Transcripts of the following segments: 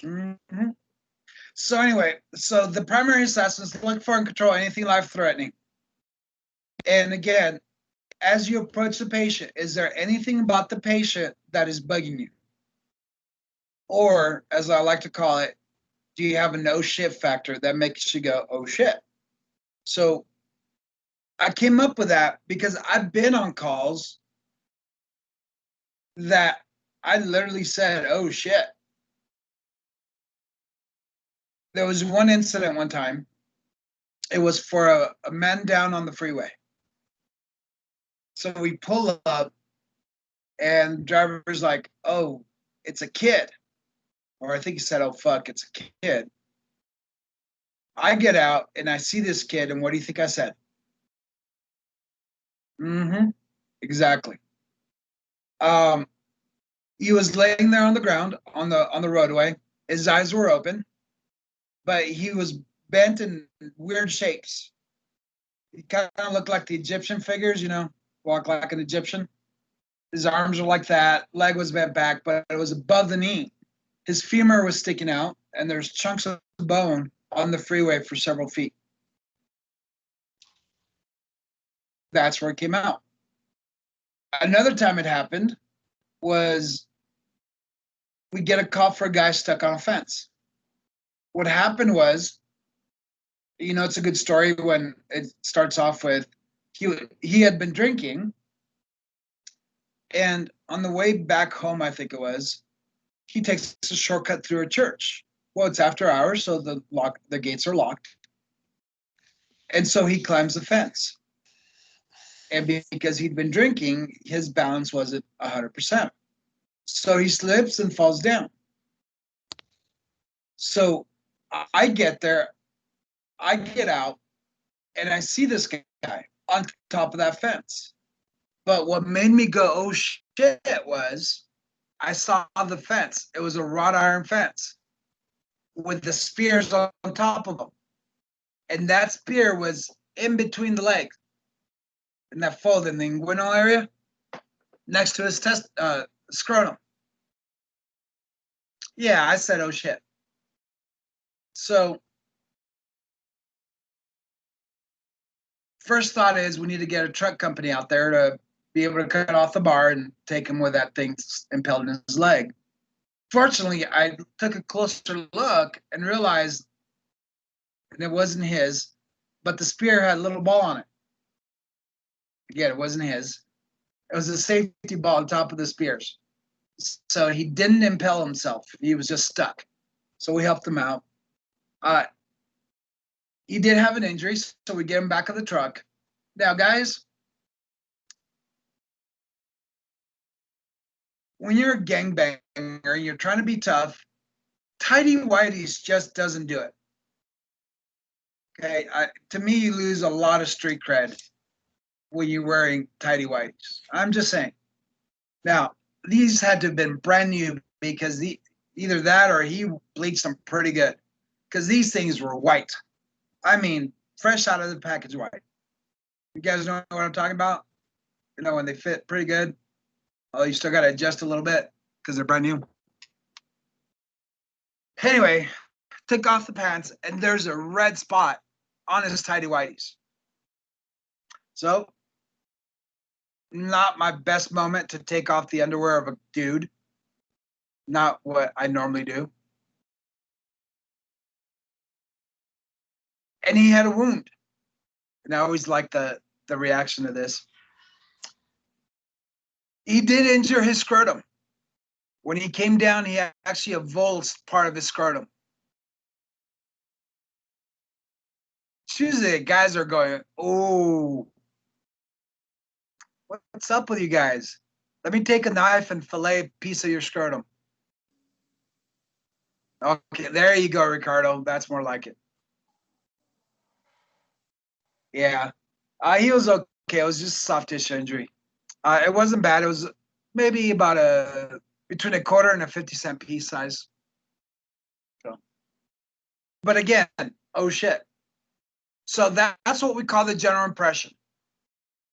Mm-hmm. So anyway, so the primary assessments look for and control anything life-threatening. And again, as you approach the patient, is there anything about the patient that is bugging you? Or, as I like to call it, do you have a no shit factor that makes you go, oh shit? So I came up with that because I've been on calls that I literally said, oh shit. There was one incident one time. It was for a man down on the freeway. So we pull up and the driver's like, oh, it's a kid. Or I think he said, oh, fuck, it's a kid. I get out and I see this kid, and what do you think I said? Mm-hmm. Exactly. Um, he was laying there on the ground on the roadway. His eyes were open, but he was bent in weird shapes. He kind of looked like the Egyptian figures, walk like an Egyptian. His arms were like that, leg was bent back, but it was above the knee. His femur was sticking out, and there's chunks of bone on the freeway for several feet. That's where it came out. Another time it happened was we get a call for a guy stuck on a fence. What happened was, it's a good story when it starts off with he had been drinking, and on the way back home, I think it was, he takes a shortcut through a church. Well, it's after hours, so the gates are locked, and so he climbs the fence. And because he'd been drinking, his balance wasn't 100%. So he slips and falls down. So I get there, I get out, and I see this guy on top of that fence. But what made me go, oh shit, was I saw the fence. It was a wrought iron fence with the spears on top of them. And that spear was in between the legs, in that fold in the inguinal area, next to his scrotum. Yeah, I said, oh shit. So first thought is we need to get a truck company out there to be able to cut off the bar and take him where that thing's impaled in his leg. Fortunately, I took a closer look and realized, and it wasn't his, but the spear had a little ball on it. Again, it wasn't his. It was a safety ball on top of the spears. So he didn't impale himself. He was just stuck. So we helped him out. He did have an injury, so we get him back in the truck. Now, guys, when you're a gangbanger and you're trying to be tough, tidy whities just doesn't do it. Okay, to me, you lose a lot of street cred when you're wearing tidy whities. I'm just saying. Now, these had to have been brand new because either that or he bleached them pretty good because these things were white. I mean, fresh out of the package white. You guys know what I'm talking about? When they fit pretty good. Oh, you still got to adjust a little bit because they're brand new. Anyway, took off the pants, and there's a red spot on his tidy whities. So, not my best moment to take off the underwear of a dude. Not what I normally do. And he had a wound. And I always like the reaction to this. He did injure his scrotum. When he came down, he actually avulsed part of his scrotum. Tuesday, guys are going, oh, what's up with you guys? Let me take a knife and fillet a piece of your scrotum. Okay, there you go, Ricardo. That's more like it. Yeah. He was okay. It was just a soft tissue injury. It wasn't bad. It was maybe about between a quarter and a 50-cent piece size. So. But again, oh shit. So that's what we call the general impression.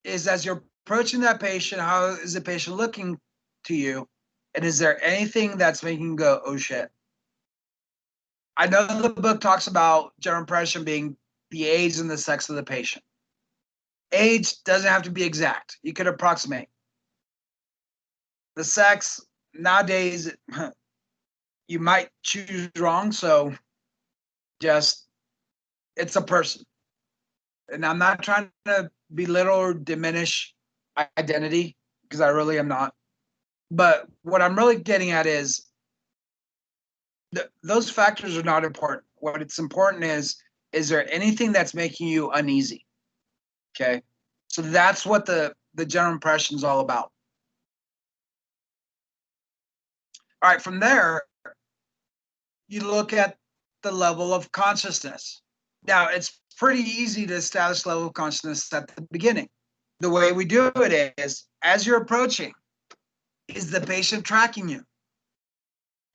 Is as you're approaching that patient, how is the patient looking to you? And is there anything that's making you go, oh shit? I know the book talks about general impression being the age and the sex of the patient. Age doesn't have to be exact. You could approximate. The sex, nowadays, you might choose wrong. So just, it's a person. And I'm not trying to belittle or diminish identity, because I really am not. But what I'm really getting at is those factors are not important. What it's important is there anything that's making you uneasy? Okay. So that's what the general impression is all about. All right. From there, you look at the level of consciousness. Now, it's pretty easy to establish level of consciousness at the beginning. The way we do it is, as you're approaching, is the patient tracking you?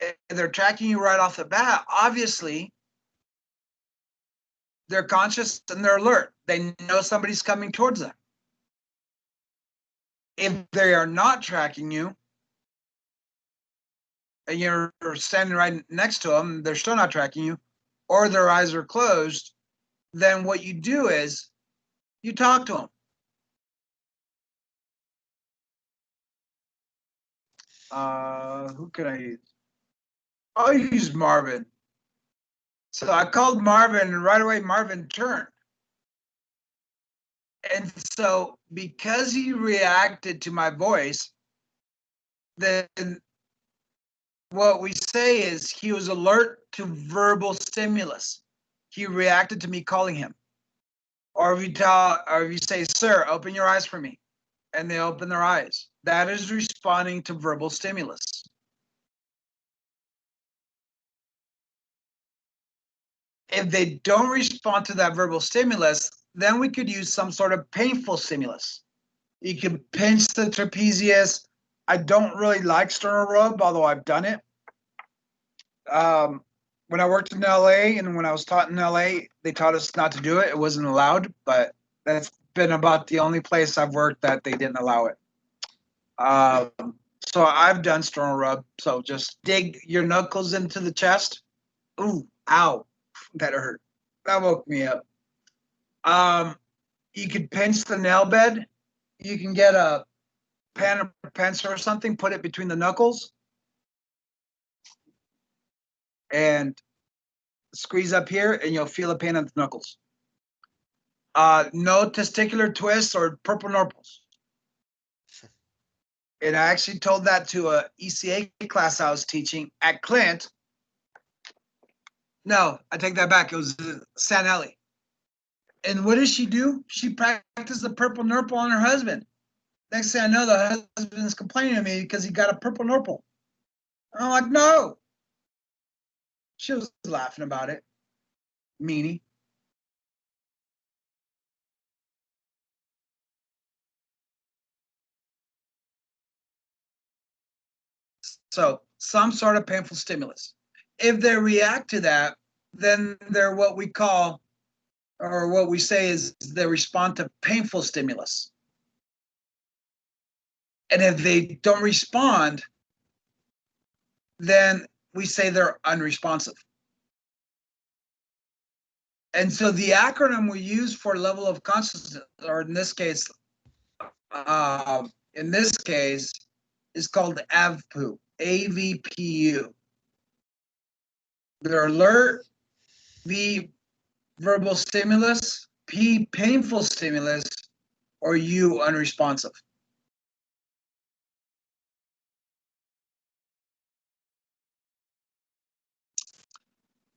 If they're tracking you right off the bat, obviously they're conscious and they're alert. They know somebody's coming towards them. If they are not tracking you and you're standing right next to them, they're still not tracking you, or their eyes are closed, then what you do is you talk to them. Who can I use? I'll use Marvin. So I called Marvin, and right away Marvin turned. And so because he reacted to my voice, then what we say is he was alert to verbal stimulus. He reacted to me calling him. Or if you say, "Sir, open your eyes for me," and they open their eyes, that is responding to verbal stimulus. If they don't respond to that verbal stimulus, then we could use some sort of painful stimulus. You can pinch the trapezius. I don't really like sternal rub, although I've done it. When I worked in LA and when I was taught in LA, they taught us not to do it. It wasn't allowed, but that's been about the only place I've worked that they didn't allow it. So I've done sternal rub. So just dig your knuckles into the chest. Ooh, ow, that hurt. That woke me up. Um, you could pinch the nail bed. You can get a pen or pencil or something, put it between the knuckles, and squeeze up here, and you'll feel a pain on the knuckles. No testicular twists or purple nurples. And I actually told that to a ECA class I was teaching at Clint. No, I take that back. It was San Ellie. And what does she do? She practiced the purple nurple on her husband. Next thing I know, the husband's complaining to me because he got a purple nurple. I'm like, no. She was laughing about it. Meanie. So some sort of painful stimulus. If they react to that, then they're what we call, or what we say is they respond to painful stimulus. And if they don't respond, then we say they're unresponsive. And so the acronym we use for level of consciousness, or in this case, is called AVPU, AVPU. They're alert, V, verbal stimulus, P, painful stimulus, or U, unresponsive.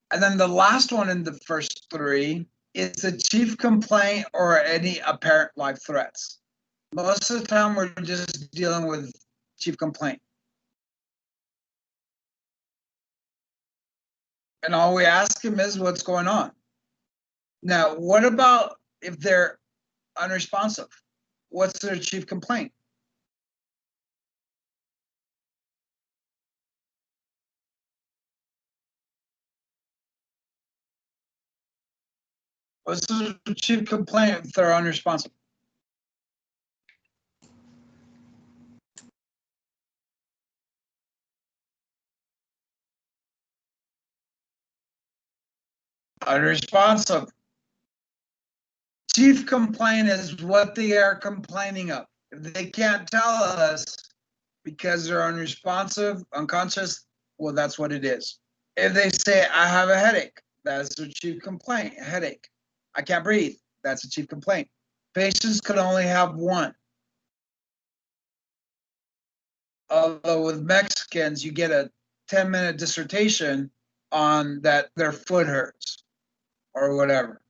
And then the last one in the first three is a chief complaint or any apparent life threats. Most of the time, we're just dealing with chief complaint. And all we ask him is, what's going on? Now, what about if they're unresponsive? What's their chief complaint? What's their chief complaint if they're unresponsive? Unresponsive. Chief complaint is what they are complaining of. If they can't tell us because they're unresponsive, unconscious, well, that's what it is. If they say, I have a headache, that's their chief complaint, a headache. I can't breathe, that's a chief complaint. Patients could only have one. Although with Mexicans, you get a 10-minute dissertation on that their foot hurts or whatever.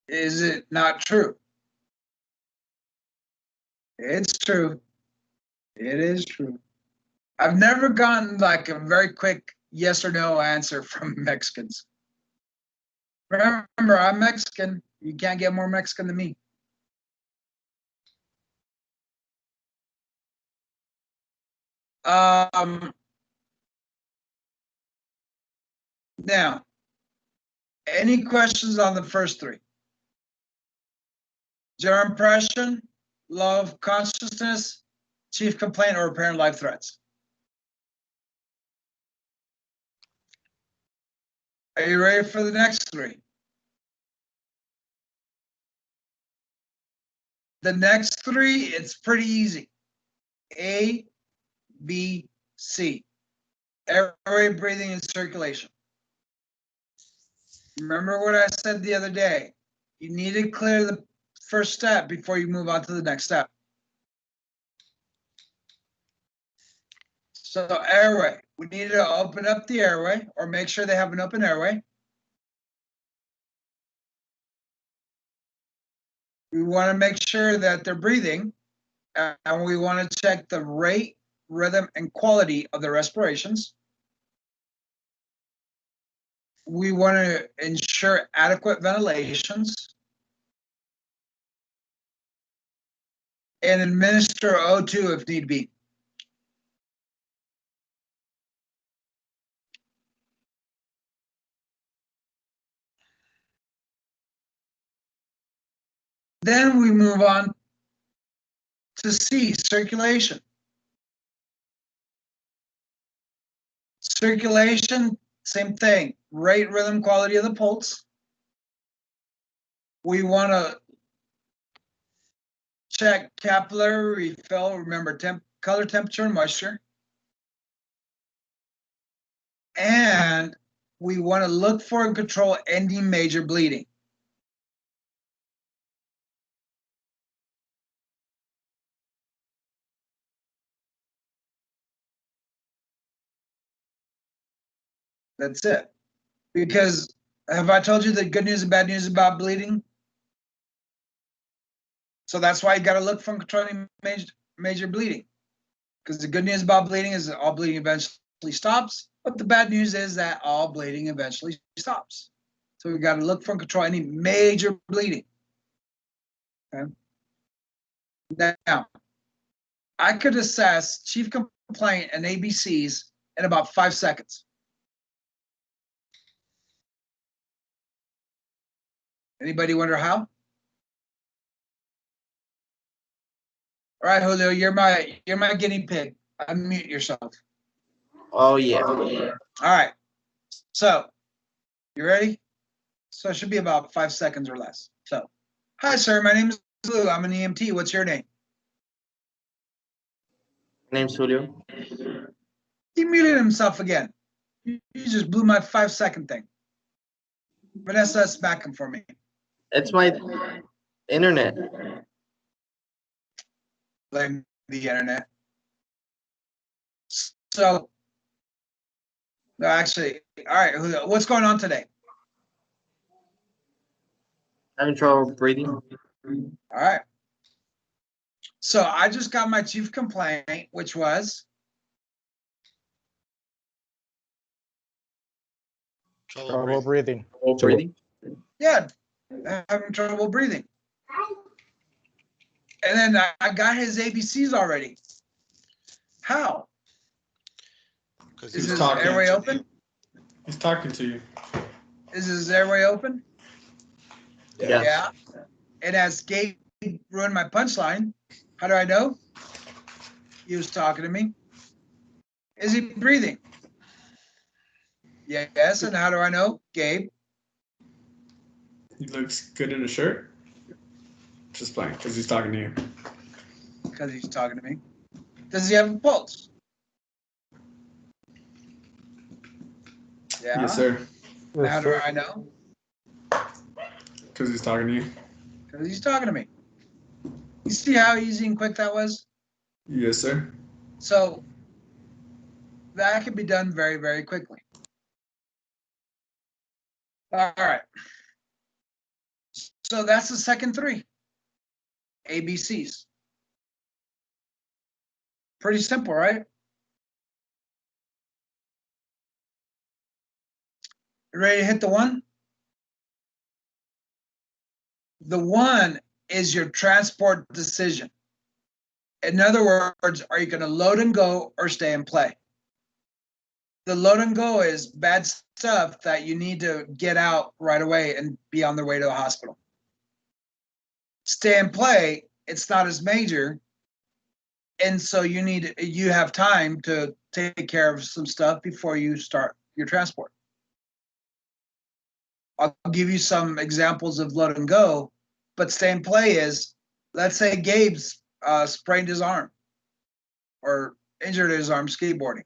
Is it not true? It's true. It is true. I've never gotten like a very quick yes or no answer from Mexicans. Remember, I'm Mexican. You can't get more Mexican than me. Now, any questions on the first three? General impression, love, consciousness, chief complaint, or apparent life threats? Are you ready for the next three? The next three, it's pretty easy. A, B, C. Airway, breathing, and circulation. Remember what I said the other day. You need to clear the first step before you move on to the next step. So airway, we need to open up the airway or make sure they have an open airway. We want to make sure that they're breathing, and we want to check the rate, rhythm, and quality of the respirations. We want to ensure adequate ventilations and administer O2 if need be. Then we move on to C, circulation. Circulation, same thing, rate, rhythm, quality of the pulse. We want to check capillary refill, remember color, temperature, and moisture. And we want to look for and control any major bleeding. That's it. Because have I told you the good news and bad news about bleeding? So that's why you got to look for controlling major bleeding. Because the good news about bleeding is that all bleeding eventually stops, but the bad news is that all bleeding eventually stops. So we got to look for and control any major bleeding. Okay. Now, I could assess chief complaint and ABCs in about 5 seconds. Anybody wonder how? All right, Julio, you're my guinea pig. Unmute yourself. Oh yeah. All right. So, you ready? So it should be about 5 seconds or less. So, hi, sir. My name is Lou. I'm an EMT. What's your name? My name's Julio. He muted himself again. You just blew my 5-second thing. Vanessa, smack him for me. It's my internet. Blame the internet. So, no, actually, all right, Julio, what's going on today? Having trouble breathing. All right. So I just got my chief complaint, which was Trouble breathing. Breathing. yeah, having trouble breathing. And then I got his ABCs already. How? Because Is he's his talking. airway open? He's talking to you. Is his airway open? Yeah. Yeah. And as Gabe ruined my punchline, how do I know? He was talking to me. Is he breathing? Yes, and how do I know? Gabe? He looks good in a shirt. Just playing, because he's talking to you. Because he's talking to me. Does he have a pulse? Yeah. Yes, sir. And how do I know? Because he's talking to you. Because he's talking to me. You see how easy and quick that was? Yes, sir. So that can be done very, very quickly. All right. So that's the second three. ABCs. Pretty simple, right? You ready to hit the one? The one is your transport decision. In other words, are you going to load and go or stay and play? The load and go is bad stuff that you need to get out right away and be on their way to the hospital. Stay and play, it's not as major. And so you have time to take care of some stuff before you start your transport. I'll give you some examples of load and go, but stay and play is, let's say Gabe's sprained his arm or injured his arm skateboarding.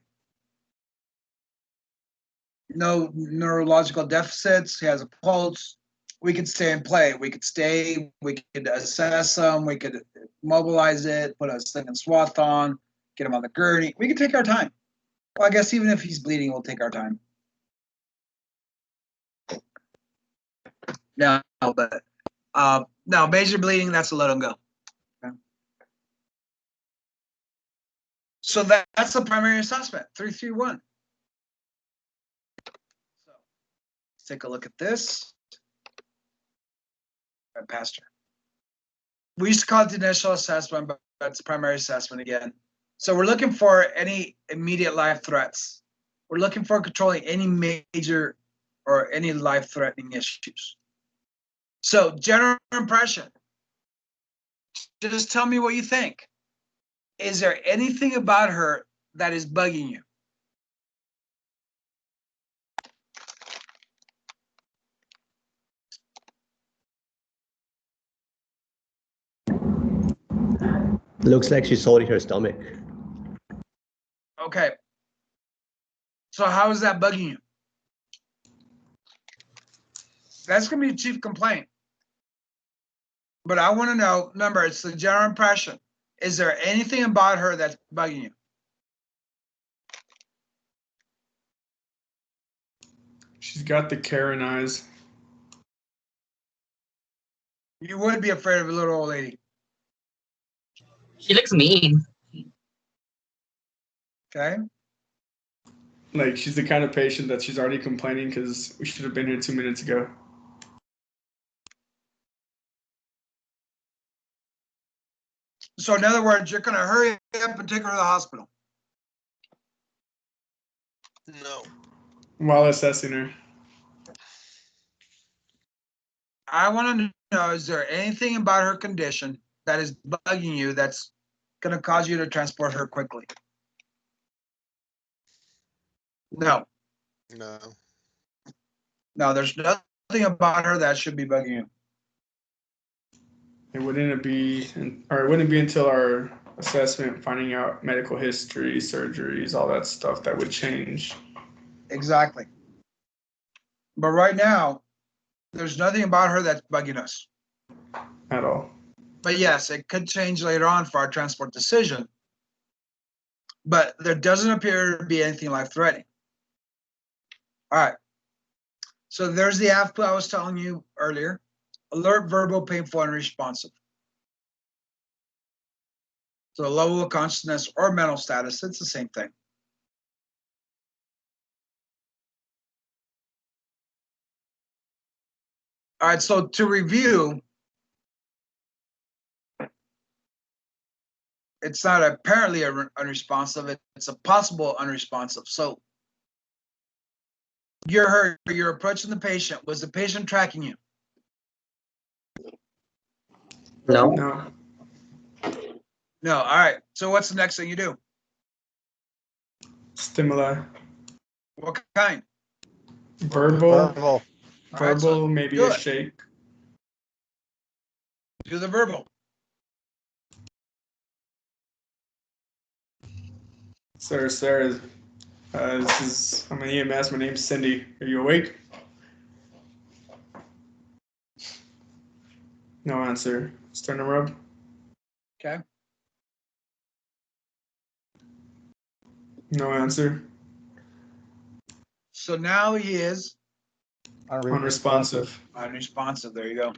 No neurological deficits, he has a pulse. We could stay and play. We could stay, we could assess him, we could mobilize it, put a sling and swath on, get him on the gurney. We could take our time. Well, I guess even if he's bleeding, we'll take our time. No, but no, major bleeding, that's a let him go. Okay. So that's the primary assessment, 331. So let's take a look at this. Right, Pastor. We used to call it the initial assessment, but it's primary assessment again. So we're looking for any immediate life threats. We're looking for controlling any major or any life-threatening issues. So general impression. Just tell me what you think. Is there anything about her that is bugging you? Looks like she's holding her stomach. Okay. So how is that bugging you? That's going to be a chief complaint. But I want to know, remember, it's the general impression. Is there anything about her that's bugging you? She's got the Karen eyes. You would be afraid of a little old lady. She looks mean. Okay. Like, she's the kind of patient that she's already complaining because we should have been here 2 minutes ago. So in other words, you're going to hurry up and take her to the hospital. No. While assessing her. I want to know, is there anything about her condition that is bugging you that's going to cause you to transport her quickly? No. No. No, there's nothing about her that should be bugging you. It wouldn't be until our assessment, finding out medical history, surgeries, all that stuff that would change. Exactly. But right now, there's nothing about her that's bugging us. At all. But yes, it could change later on for our transport decision. But there doesn't appear to be anything life-threatening. All right. So there's the AFPA I was telling you earlier. Alert, verbal, painful, and responsive. So the level of consciousness or mental status, it's the same thing. All right, so to review, it's not apparently unresponsive, it's a possible unresponsive. So you're approaching the patient. Was the patient tracking you? No. No. No, all right. So what's the next thing you do? Stimuli. What kind? Verbal. Verbal. All right, so Verbal, maybe do a it. shake. Do the verbal. Sir, I'm an EMS. My name's Cindy. Are you awake? No answer. Sternum rub. Okay. No answer. So now he is Unresponsive. unresponsive. There you go.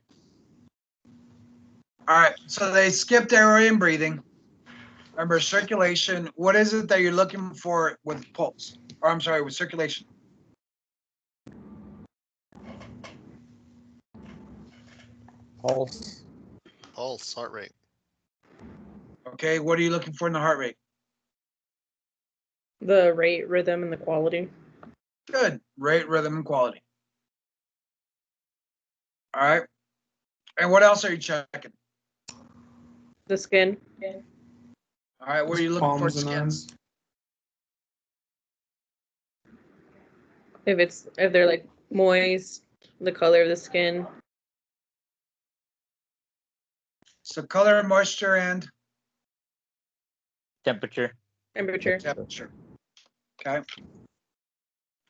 All right. So they skipped airway and breathing. Remember circulation. What is it that you're looking for with pulse? Or I'm sorry, with circulation. Pulse. Pulse, heart rate. Okay. What are you looking for in the heart rate? The rate, rhythm, and the quality. Good. Rate, rhythm, and quality. All right. And what else are you checking? The skin. All right. What are you looking for? Palms and Skin. arms. If they're like moist, the color of the skin. So color, moisture, and Temperature. Temperature. temperature. Okay.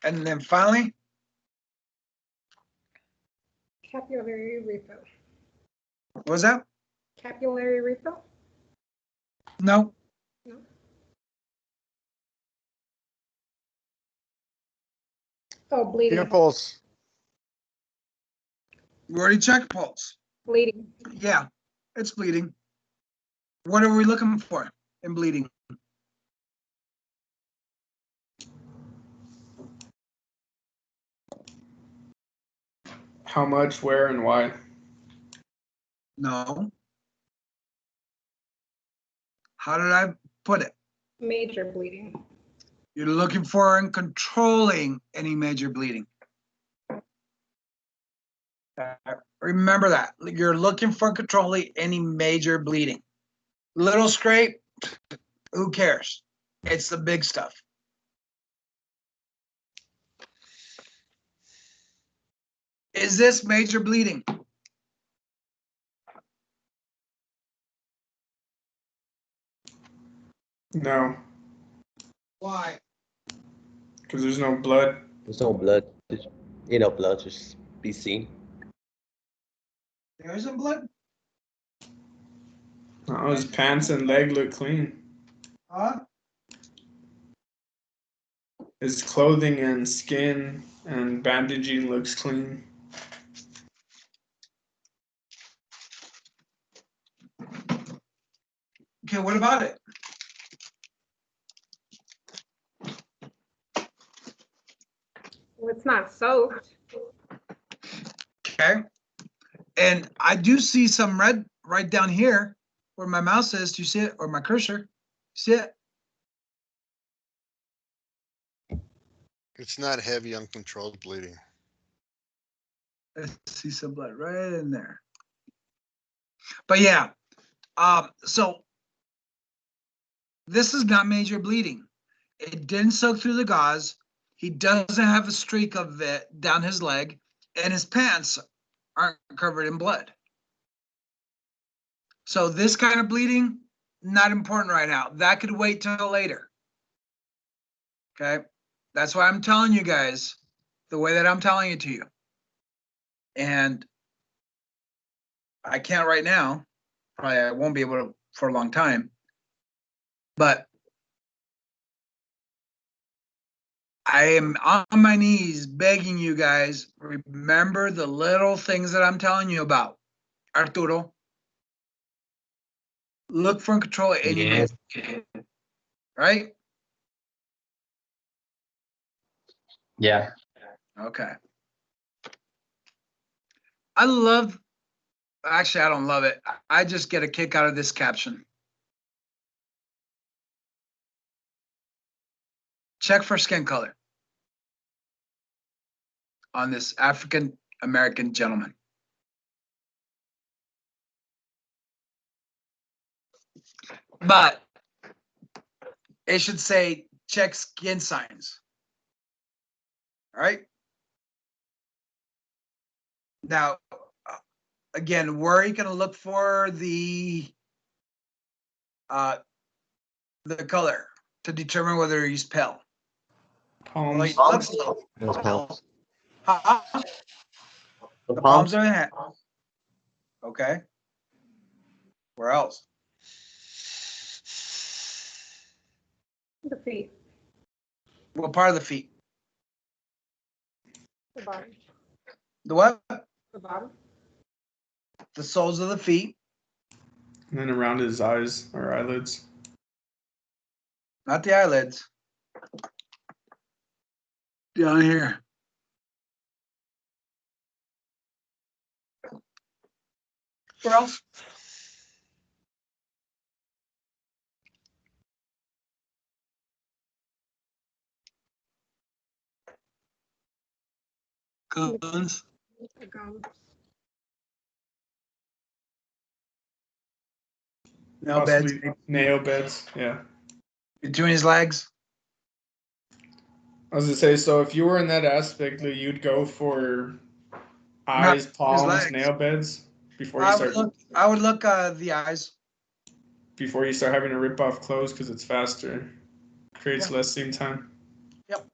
And then finally, Capillary refill. what was that? Capillary refill? No. No. Oh, bleeding. Ear pulse. We already checked pulse. Bleeding. Yeah, it's bleeding. What are we looking for in bleeding? How much, where, and why? No. How did I put it? Major bleeding. You're looking for and controlling any major bleeding. Remember that. You're looking for and controlling any major bleeding. Little scrape, who cares? It's the big stuff. Is this major bleeding? No, Why? because there's no blood. There's no blood. There's blood just be seen. There isn't blood? No, his pants and leg look clean. Huh? His clothing and skin and bandaging looks clean. Okay, what about it? Well, it's not soaked. Okay. And I do see some red right down here where my mouse is. Do you see it? Or my cursor? See it? It's not heavy, uncontrolled bleeding. I see some blood right in there. But yeah, so this is not major bleeding. It didn't soak through the gauze. He doesn't have a streak of it down his leg, and his pants aren't covered in blood. So this kind of bleeding, not important right now. That could wait till later. Okay, that's why I'm telling you guys the way that I'm telling it to you. And I can't right now. Probably I won't be able to for a long time. But I am on my knees begging you guys, remember the little things that I'm telling you about. Arturo, look for and control any Yes. right? Yeah. Okay. Actually, I don't love it. I just get a kick out of this caption. Check for skin color on this African American gentleman. But it should say check skin signs. All right? Now, again, where are you going to look for the color to determine whether he's pale? Well, Palms. he looks, Those palms. huh? The The palms. palms of the hand. Okay. Where else? The feet, What part of the feet? the bottom, The what? the bottom. The soles of the feet, And then around his eyes or eyelids. not the eyelids. Down here. Where else? Guns. The gums. Nail beds. Possibly nail beds. Yeah. Between his legs. I was gonna say, so if you were in that aspect, Lou, you'd go for eyes, his palms, legs. nail beds before you I start would look the eyes. before you start having to rip off clothes because it's faster, creates less seam time. Yep.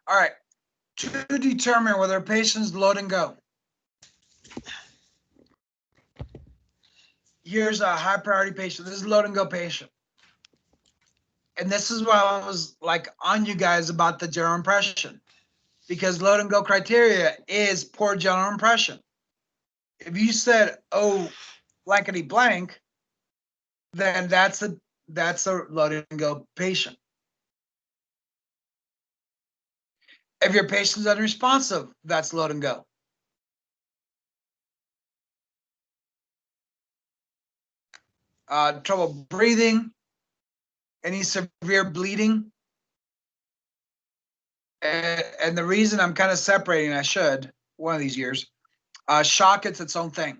All right. To determine whether a patient's load and go. Here's a high priority patient. This is a load and go patient. And this is why I was like on you guys about the general impression, because load and go criteria is poor general impression. If you said, oh, blankety blank, then that's a load and go patient. If your patient's unresponsive, that's load and go. Trouble breathing, any severe bleeding. And the reason I'm kind of separating, I should, one of these years, shock, it's its own thing.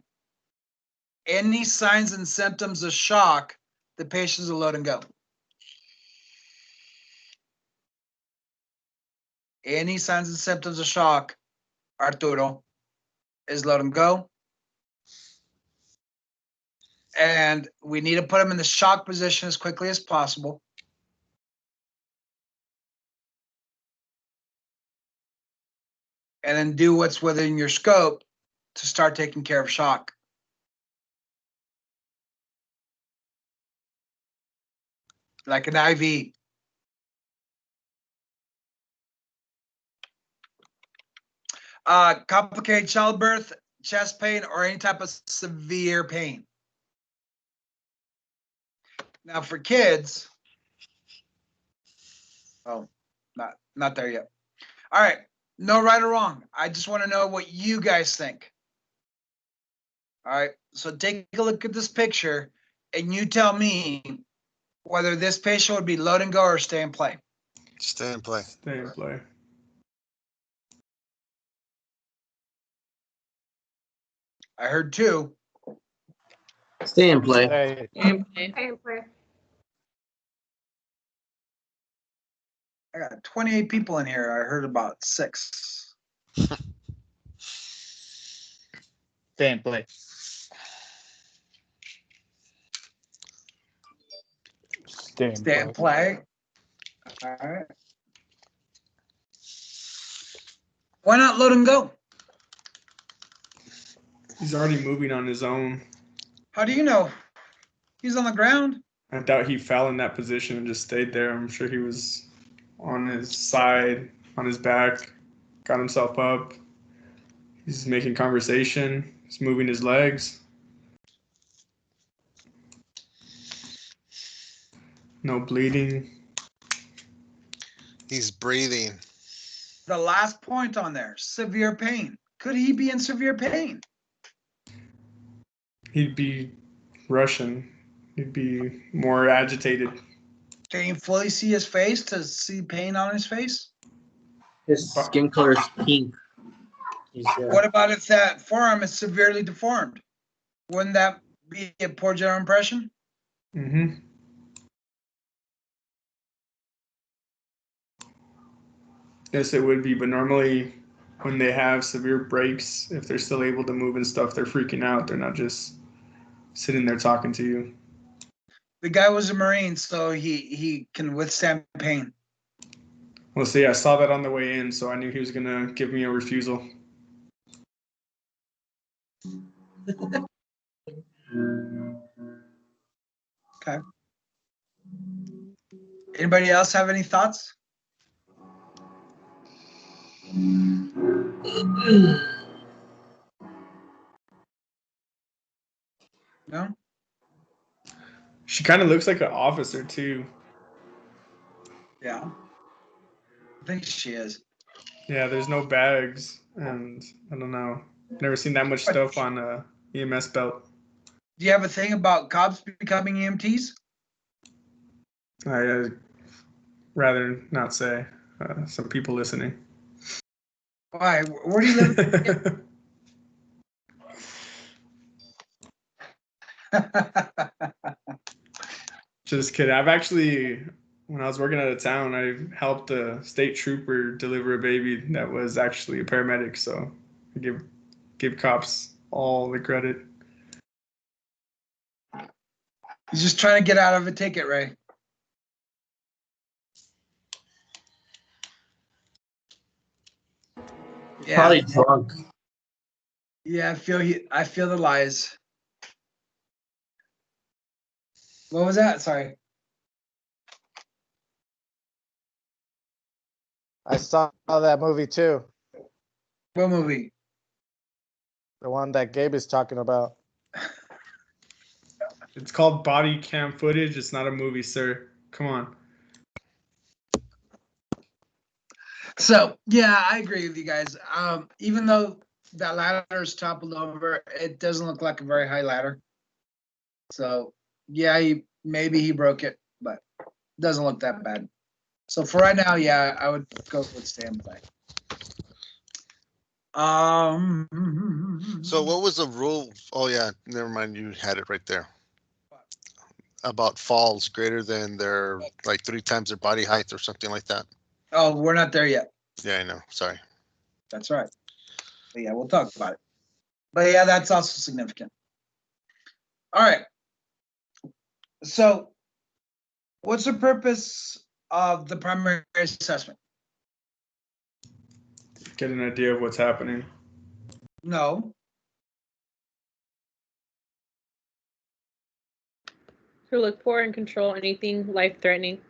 Any signs and symptoms of shock, the patient's a load and go. Any signs and symptoms of shock, Arturo, is load and go. And we need to put him in the shock position as quickly as possible. And then do what's within your scope to start taking care of shock. Like an IV. Complicated childbirth, chest pain, or any type of severe pain. Now for kids, oh, not there yet. All right, no right or wrong. I just want to know what you guys think. All right, so take a look at this picture and you tell me whether this patient would be load and go or stay and play. Stay and play. Stay and play. I heard two. Stay and play. Stay. Okay. And play. I got 28 people in here. I heard about 6. Stay and play. Stay and Stay and play. play. All right. Why not load and go? He's already moving on his own. How do you know? He's on the ground. I doubt he fell in that position and just stayed there. I'm sure he was on his side, on his back, got himself up. He's making conversation. He's moving his legs. No bleeding. He's breathing. The last point on there, severe pain. Could he be in severe pain? He'd be Russian. He'd be more agitated. Can you fully see his face to see pain on his face? His skin color is pink. He's, What about if that forearm is severely deformed? Wouldn't that be a poor general impression? Mm-hmm. Yes, it would be, but normally when they have severe breaks, if they're still able to move and stuff, they're freaking out. They're not just sitting there talking to you. The guy was a Marine, so he can withstand pain. Well, see, I saw that on the way in, so I knew he was gonna give me a refusal. Okay. Anybody else have any thoughts? No? She kind of looks like an officer too. Yeah. I think she is. Yeah, there's no bags, and I don't know. Never seen that much stuff on a EMS belt. Do you have a thing about cops becoming EMTs? I rather not say. Some people listening. Why? Where do you live? Just kidding. I've actually, when I was working out of town, I helped a state trooper deliver a baby that was actually a paramedic. So I give cops all the credit. He's just trying to get out of a ticket, Ray. Yeah. Probably drunk. Yeah, I feel the lies. What was that? Sorry. I saw that movie too. What movie? The one that Gabe is talking about. It's called body cam footage. It's not a movie, sir. Come on. So yeah, I agree with you guys. Even though that ladder is toppled over, it doesn't look like a very high ladder. So yeah, maybe he broke it, but it doesn't look that bad. So for right now, yeah, I would go with standby. So what was the rule? Oh yeah, never mind. You had it right there. About falls greater than their like 3 times their body height or something like that. Oh, we're not there yet. Yeah, I know. Sorry. That's right. But yeah, we'll talk about it. But yeah, that's also significant. All right. So what's the purpose of the primary assessment? Get an idea of what's happening. No. To look for and control anything life-threatening.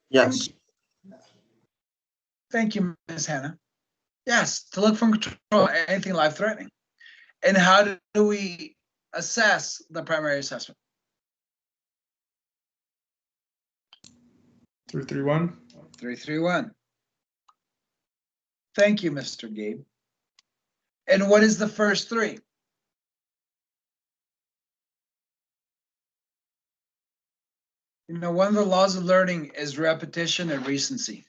Yes. Thank you, Ms. Hannah. Yes, to look for and control anything life-threatening. And how do we assess the primary assessment? 331. 331. Thank you, Mr. Gabe. And what is the first three? You know, one of the laws of learning is repetition and recency.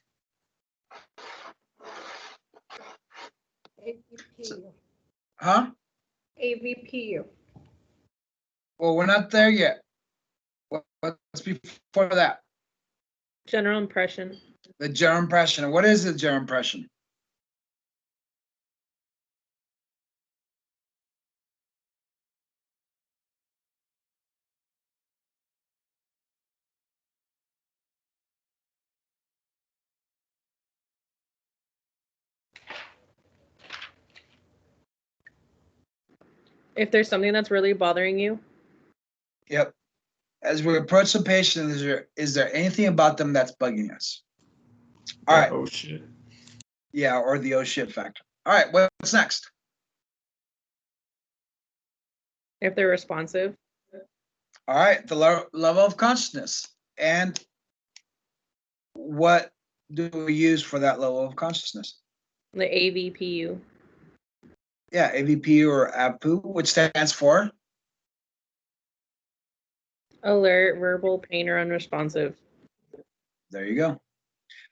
AVPU. Huh? AVPU. Well, we're not there yet. What's before that? General impression. The general impression. And what is the general impression? If there's something that's really bothering you. Yep. As we approach the patient, is there anything about them that's bugging us? All right. Oh shit. Yeah, or the oh shit factor. All right, what's next? If they're responsive. All right, the level of consciousness. And what do we use for that level of consciousness? The AVPU. Yeah, AVP or AVPU, which stands for? Alert, verbal, pain, or unresponsive. There you go.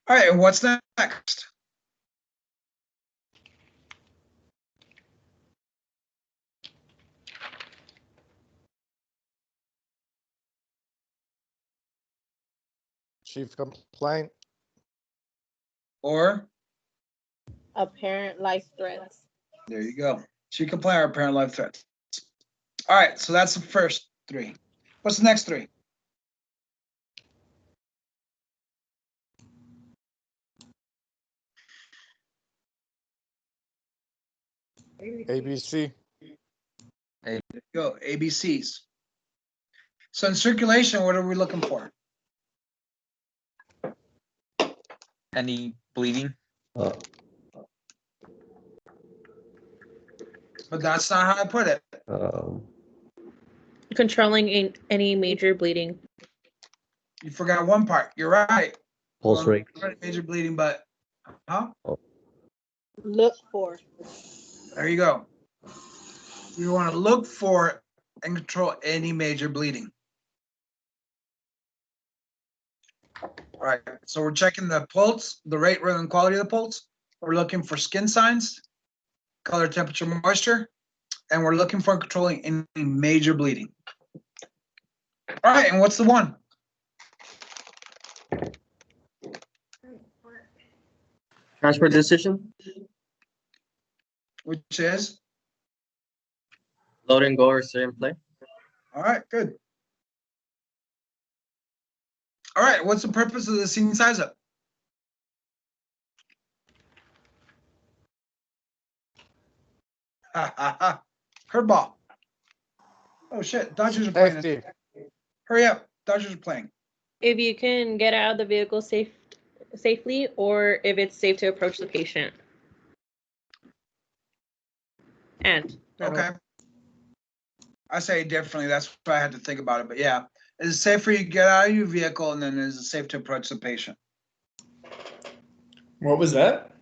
All right, and what's next? Chief complaint. Or Apparent life threats. There you go. She complained of apparent life threats. All right, so that's the first three. What's the next three? ABC. There you go, ABCs. So in circulation, what are we looking for? Any bleeding? Uh, But that's not how I put it. um, Controlling any major bleeding. You forgot one part. You're right. pulse rate. Major bleeding, but Look for. there you go. You want to look for and control any major bleeding. All right, so we're checking the pulse, the rate, rhythm, and quality of the pulse. We're looking for skin signs, color, temperature, moisture, and we're looking for controlling any major bleeding. All right, and what's the one? Transport decision. Which is? Load and go or stay and play. All right, good. All right, what's the purpose of the scene size up? Ha ha ha. Curveball. Oh shit, Dodgers are playing. Safety. Hurry up, Dodgers are playing. If you can get out of the vehicle safely, or if it's safe to approach the patient. And Okay. I say it differently. That's why I had to think about it. But yeah, is it safe for you to get out of your vehicle, and then is it safe to approach the patient? What was that?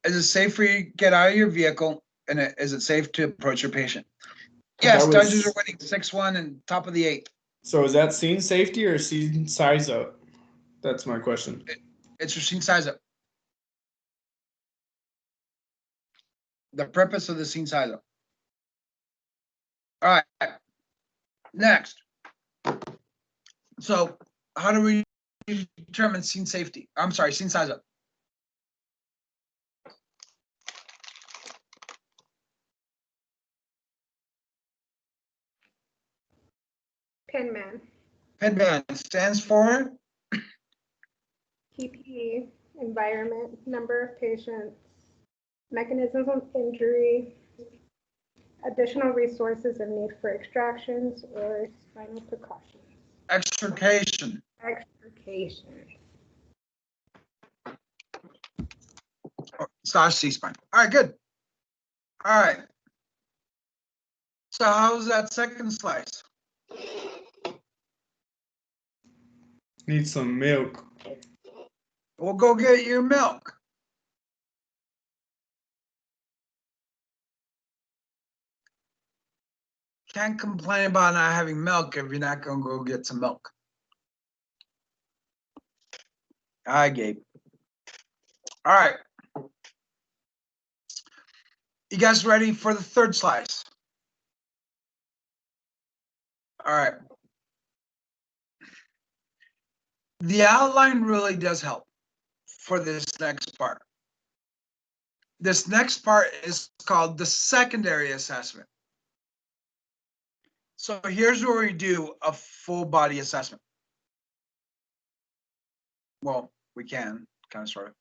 Is it safe for you to get out of your vehicle, and is it safe to approach your patient? That Yes, was- Dodgers are winning 6-1 and top of the 8th. So is that scene safety or scene size up? That's my question. It's your scene size up. The purpose of the scene size up. All right. Next. So how do we determine scene safety? I'm sorry, scene size up. Penman. Penman stands for PPE, environment, number of patients, mechanisms of injury, additional resources and need for extractions or spinal precautions. extrication. Extrication. Slash C-spine. All right, good. All right. So how's that second slice? Need some milk. We'll go get your milk. Can't complain about not having milk if you're not gonna go get some milk. All right, Gabe. All right. You guys ready for the third slice? All right. The outline really does help for this next part. This next part is called the secondary assessment. So here's where we do a full body assessment. Well, we can, kind of, sort of.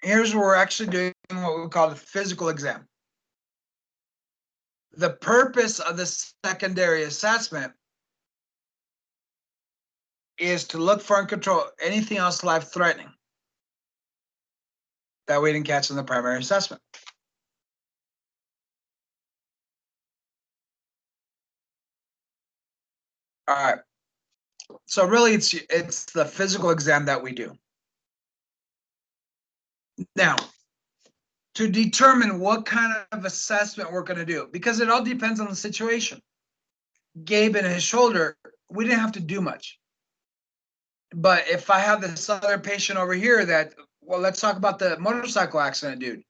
Here's where we're actually doing what we call the physical exam. The purpose of the secondary assessment is to look for and control anything else life-threatening that we didn't catch in the primary assessment. All right. So really, it's the physical exam that we do. Now, to determine what kind of assessment we're going to do, because it all depends on the situation. Gabe and his shoulder, we didn't have to do much. But if I have this other patient over here that, well, let's talk about the motorcycle accident, dude.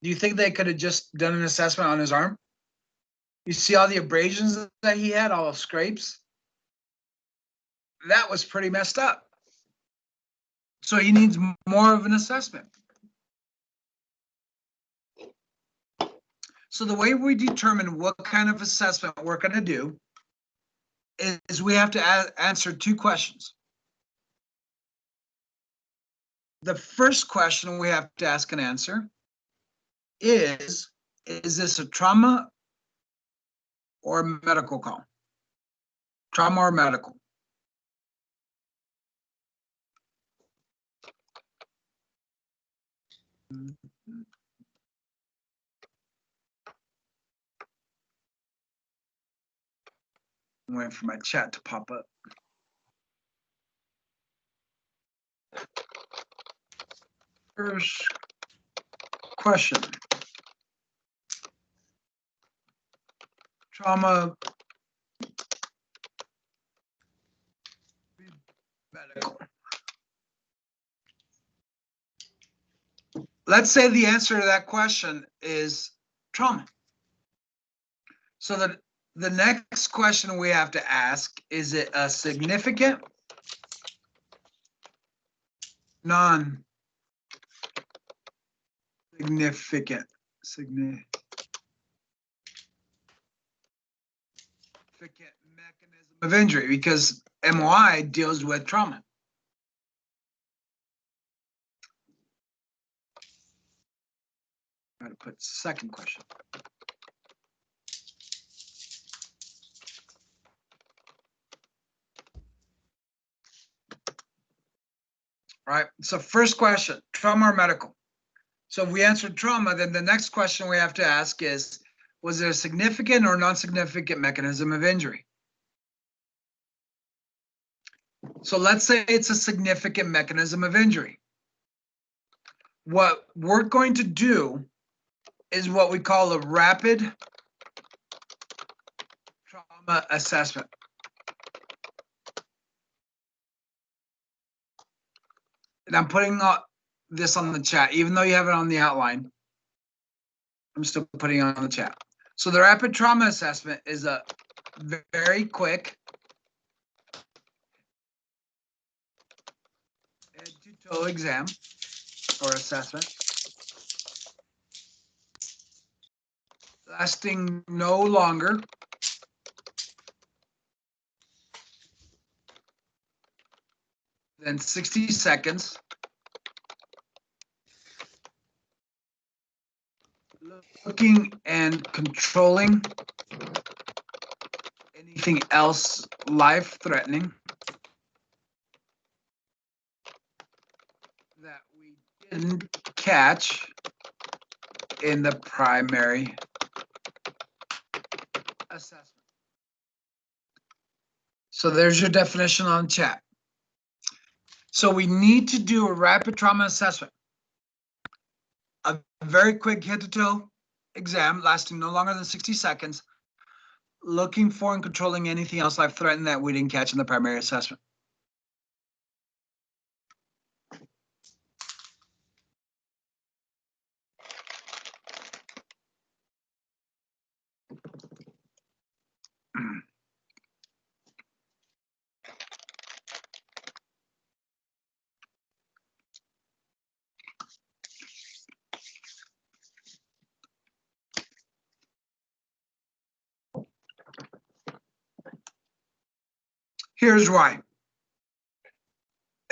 Do you think they could have just done an assessment on his arm? You see all the abrasions that he had, all the scrapes? That was pretty messed up. So he needs more of an assessment. So the way we determine what kind of assessment we're going to do is we have to answer two questions. The first question we have to ask and answer is this a trauma or a medical call? Trauma or medical? I'm waiting for my chat to pop up. First question. Trauma, medical. Let's say the answer to that question is trauma. So the next question we have to ask, is it a significant, non-significant, significant mechanism of injury? Because MOI deals with trauma. I'm going to put second question. All right, so first question, trauma or medical? So if we answered trauma, then the next question we have to ask is, was there a significant or non-significant mechanism of injury? So let's say it's a significant mechanism of injury. What we're going to do is what we call a rapid trauma assessment. And I'm putting this on the chat, even though you have it on the outline. I'm still putting it on the chat. So the rapid trauma assessment is a very quick head-to-toe exam or assessment, lasting no longer than 60 seconds. Looking and controlling anything else life-threatening that we didn't catch in the primary assessment. So there's your definition on chat. So we need to do a rapid trauma assessment. A very quick head-to-toe exam lasting no longer than 60 seconds, looking for and controlling anything else life-threatening that we didn't catch in the primary assessment. Here's why.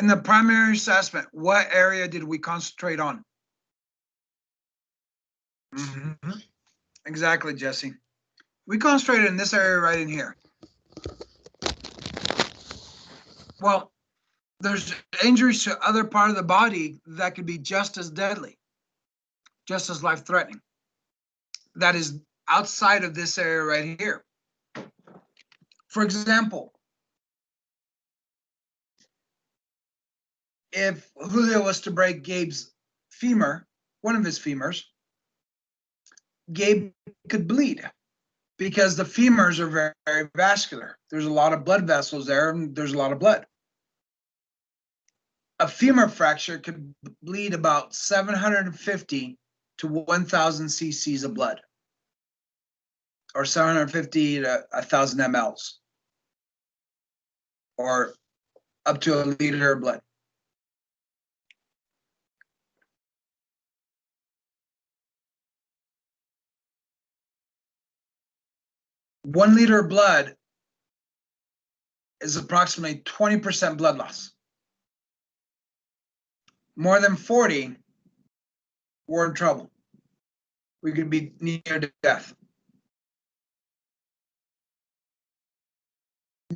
In the primary assessment, what area did we concentrate on? Exactly, Jesse. We concentrated in this area right in here. Well, there's injuries to other part of the body that could be just as deadly, just as life-threatening. That is outside of this area right here. For example, if Julio was to break Gabe's femur, one of his femurs, Gabe could bleed because the femurs are very, very vascular. There's a lot of blood vessels there, and there's a lot of blood. A femur fracture could bleed about 750 to 1,000 cc's of blood, or 750 to 1,000 mLs, or up to a liter of blood. 1 liter of blood is approximately 20% blood loss. More than 40, we're in trouble. We could be near death.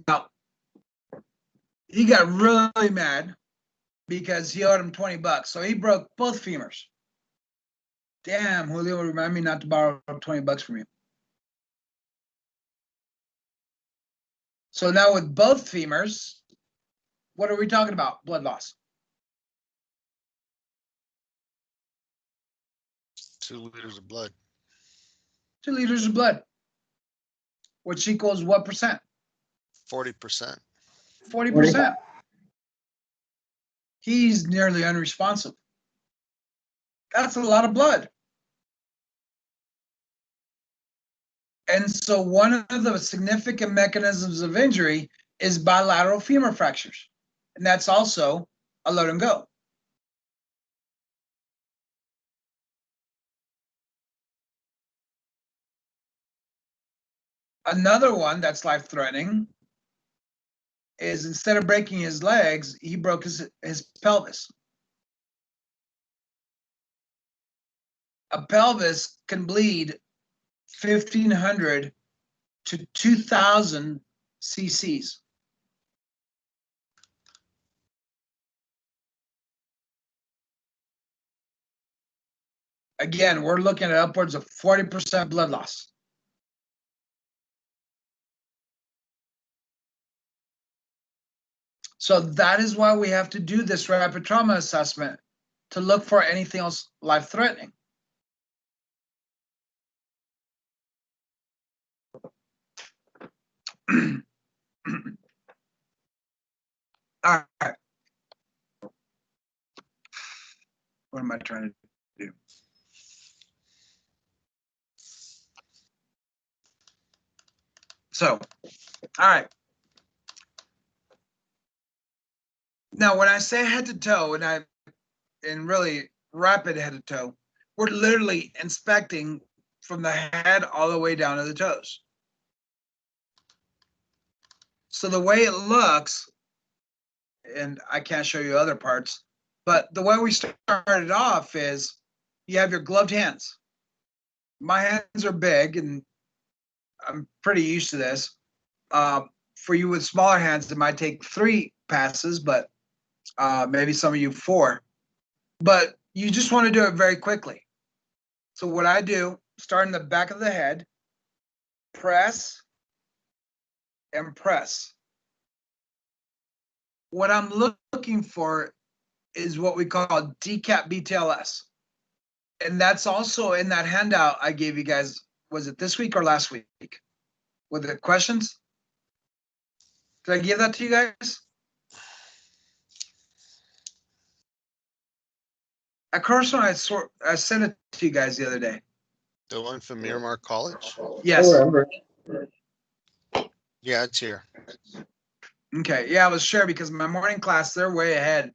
Now, he got really mad because he owed him $20, so he broke both femurs. Damn, Julio, remind me not to borrow $20 from you. So now with both femurs, what are we talking about? Blood loss. 2 liters of blood. 2 liters of blood, which equals what percent? 40%. 40%. He's nearly unresponsive. That's a lot of blood. And so one of the significant mechanisms of injury is bilateral femur fractures. And that's also a load and go. Another one that's life-threatening is instead of breaking his legs, he broke his pelvis. A pelvis can bleed 1,500 to 2,000 cc's. Again, we're looking at upwards of 40% blood loss. So that is why we have to do this rapid trauma assessment to look for anything else life-threatening. All right. What am I trying to do? So, all right. Now, when I say head to toe, and really rapid head to toe, we're literally inspecting from the head all the way down to the toes. So the way it looks, and I can't show you other parts, but the way we started off is you have your gloved hands. My hands are big, and I'm pretty used to this. For you with smaller hands, it might take 3 passes, but maybe some of you 4. But you just want to do it very quickly. So what I do, start in the back of the head, press and press. What I'm looking for is what we call decap BTLS. And that's also in that handout I gave you guys. Was it this week or last week? With the questions? Did I give that to you guys? Of course, when I sent it to you guys the other day. The one from Miramar College? Yes. Yeah, it's here. Okay. Yeah, I was sure because my morning class, they're way ahead.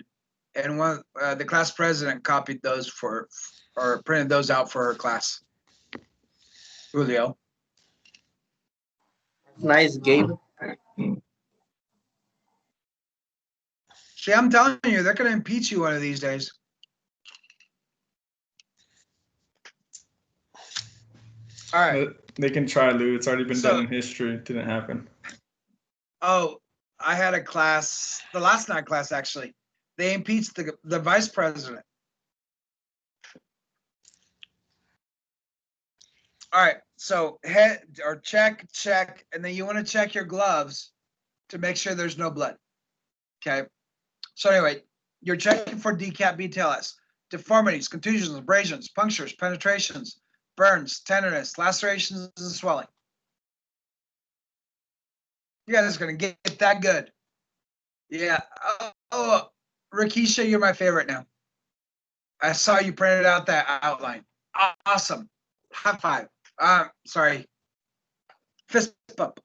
And one the class president copied those or printed those out for her class. Julio. Nice, Gabe. See, I'm telling you, they're going to impeach you one of these days. All right. They can try, Lou. It's already been done in history. It didn't happen. Oh, I had a class, the last night class actually. They impeached the vice president. All right, so head or check, and then you want to check your gloves to make sure there's no blood. Okay. So anyway, you're checking for decap BTLS, deformities, contusions, abrasions, punctures, penetrations, burns, tenderness, lacerations, and swelling. You guys are gonna get that good. Yeah. Oh, Rakisha, you're my favorite now. I saw you printed out that outline. Awesome. High five. Sorry. Fist bump.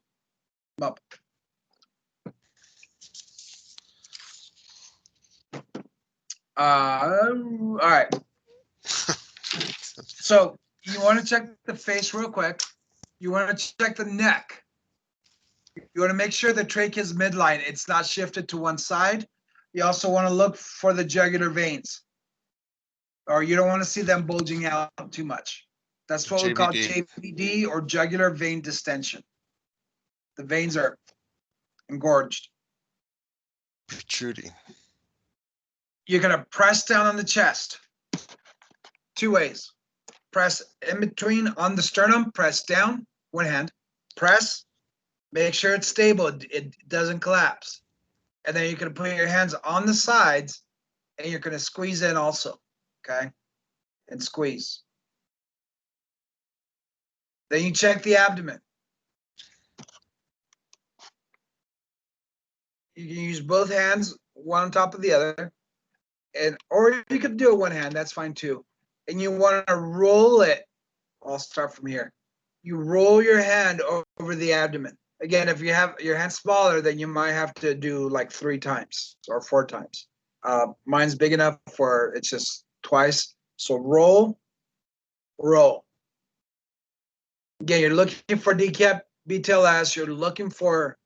Bump. All right. So you want to check the face real quick. You want to check the neck. You want to make sure the trachea is midline. It's not shifted to one side. You also want to look for the jugular veins, or you don't want to see them bulging out too much. That's what we call JVD. JVD, or jugular vein distension. The veins are engorged. Protruding. You're going to press down on the chest 2 ways. Press in between on the sternum, press down, one hand, press, make sure it's stable, it doesn't collapse. And then you're going to put your hands on the sides and you're going to squeeze in also, okay? And squeeze. Then you check the abdomen. You can use both hands, one on top of the other, or you could do it one hand, that's fine too. And you want to roll it. I'll start from here. You roll your hand over the abdomen. Again, if you have your hand smaller, then you might have to do like 3 times or 4 times. Mine's big enough for it's just twice. So roll, roll. Again, you're looking for decap BTLS. You're looking for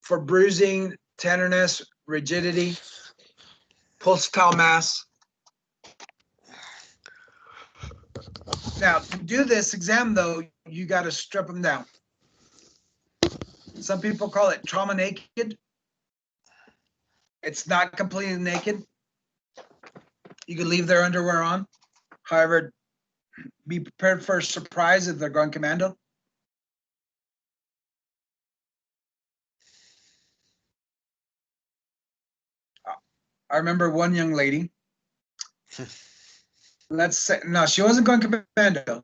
bruising, tenderness, rigidity, pulsatile mass. Now, to do this exam, though, you got to strip them down. Some people call it trauma naked. It's not completely naked. You can leave their underwear on. However, be prepared for a surprise if they're going commando. I remember one young lady. Let's say, no, she wasn't going commando.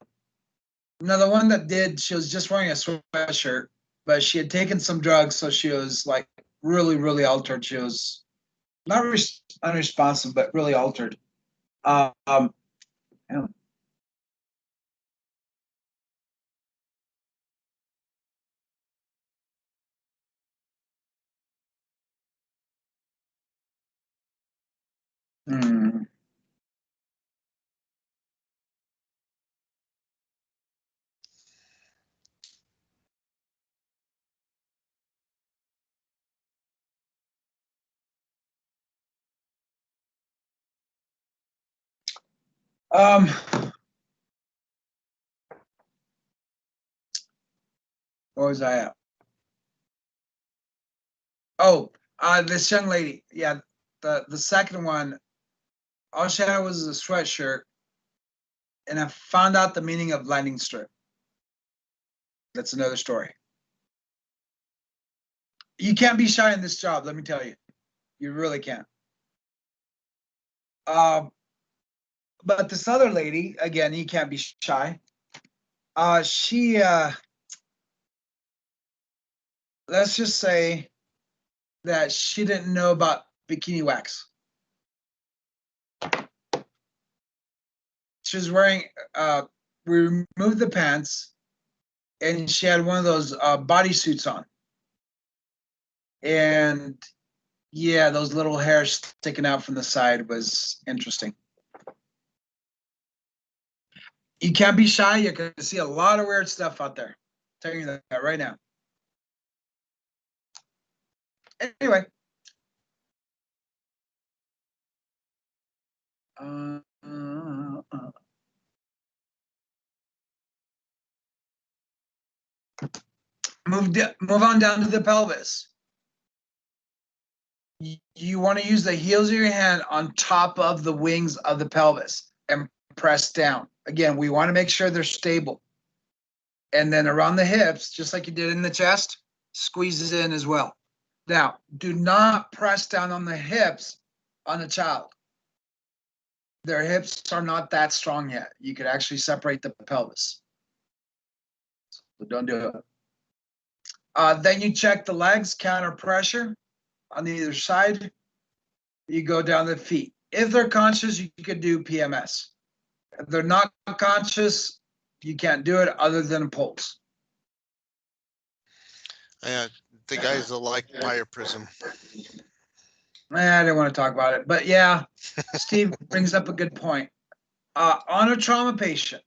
No, the one that did, she was just wearing a sweatshirt, but she had taken some drugs, so she was like really, really altered. She was not unresponsive, but really altered. Yeah. Hmm. Where was I at? Oh, this young lady. Yeah, the second one, all she had was a sweatshirt, and I found out the meaning of landing strip. That's another story. You can't be shy in this job, let me tell you. You really can't. But this other lady, again, you can't be shy. She, let's just say that she didn't know about bikini wax. She was wearing, we removed the pants, and she had one of those bodysuits on. And yeah, those little hairs sticking out from the side was interesting. You can't be shy. You're going to see a lot of weird stuff out there. I'm telling you that right now. Anyway. Move on down to the pelvis. You want to use the heels of your hand on top of the wings of the pelvis and press down. Again, we want to make sure they're stable. And then around the hips, just like you did in the chest, squeezes in as well. Now, do not press down on the hips on a child. Their hips are not that strong yet. You could actually separate the pelvis. So don't do it. Then you check the legs, counter pressure on either side. You go down the feet. If they're conscious, you could do PMS. If they're not conscious, you can't do it other than a pulse. Yeah, the guys that like bioprism. I didn't want to talk about it, but yeah, Steve brings up a good point. On a trauma patient,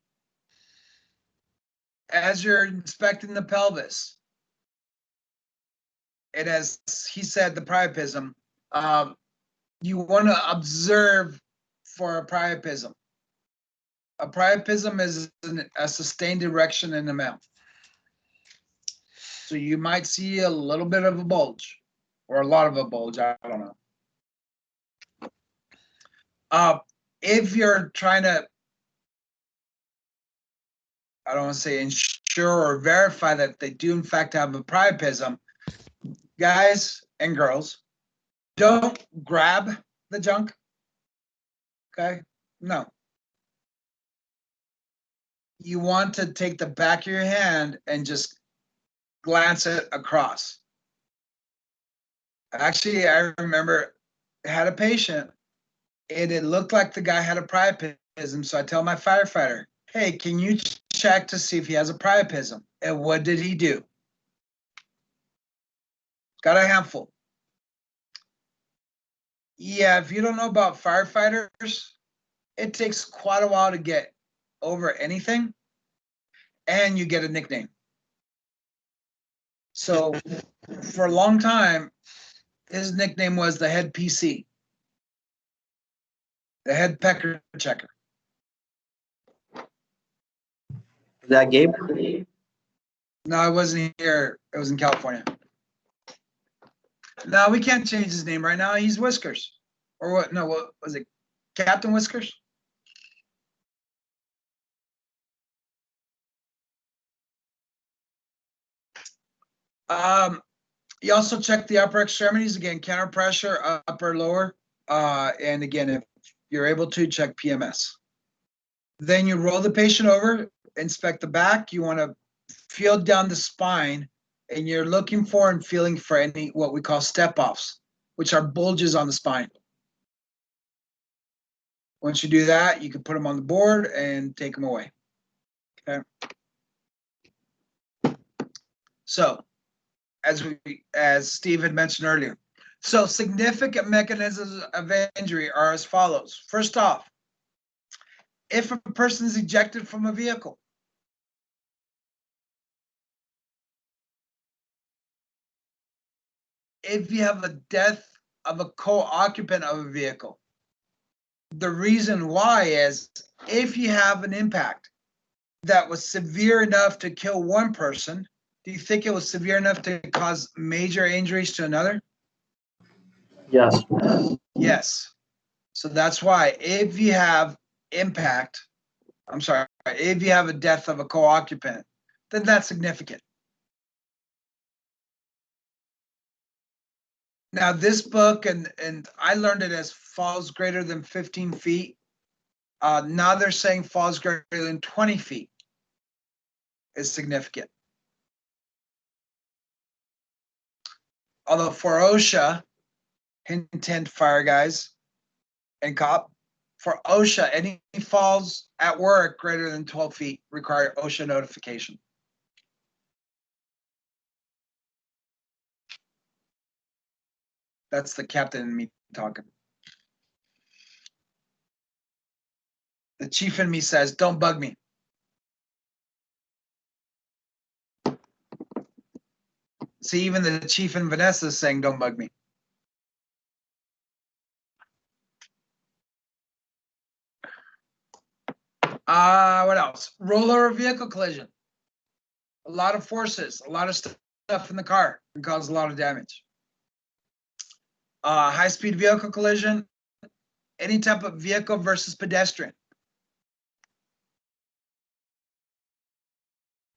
as you're inspecting the pelvis, and as he said, the priapism, you want to observe for a priapism. A priapism is a sustained erection in the mouth. So you might see a little bit of a bulge or a lot of a bulge. I don't know. If you're trying to, I don't want to say ensure or verify that they do in fact have a priapism, guys and girls, don't grab the junk. Okay? No. You want to take the back of your hand and just glance it across. Actually, I remember I had a patient and it looked like the guy had a priapism. So I tell my firefighter, hey, can you check to see if he has a priapism? And what did he do? Got a handful. Yeah, if you don't know about firefighters, it takes quite a while to get over anything, and you get a nickname. So for a long time, his nickname was the head PC, the head pecker checker. Is that Gabe? No, it wasn't here. It was in California. No, we can't change his name right now. He's Whiskers. Or what? No, what was it? Captain Whiskers? You also check the upper extremities. Again, counter pressure, upper, lower. And again, if you're able to, check PMS. Then you roll the patient over, inspect the back. You want to feel down the spine, and you're looking for and feeling for any what we call step-offs, which are bulges on the spine. Once you do that, you can put them on the board and take them away. Okay. So, as Steve had mentioned earlier, so significant mechanisms of injury are as follows. First off, if a person is ejected from a vehicle, if you have a death of a co-occupant of a vehicle, the reason why is if you have an impact that was severe enough to kill one person, do you think it was severe enough to cause major injuries to another? Yes. Yes. So that's why if you have impact, if you have a death of a co-occupant, then that's significant. Now this book, and I learned it as falls greater than 15 feet. Now they're saying falls greater than 20 feet is significant. Although for OSHA, hint, hint, fire guys and cop, for OSHA, any falls at work greater than 12 feet require OSHA notification. That's the captain and me talking. The chief in me says, don't bug me. See, even the chief and Vanessa is saying, don't bug me. What else? Roller vehicle collision. A lot of forces, a lot of stuff in the car can cause a lot of damage. High-speed vehicle collision, any type of vehicle versus pedestrian.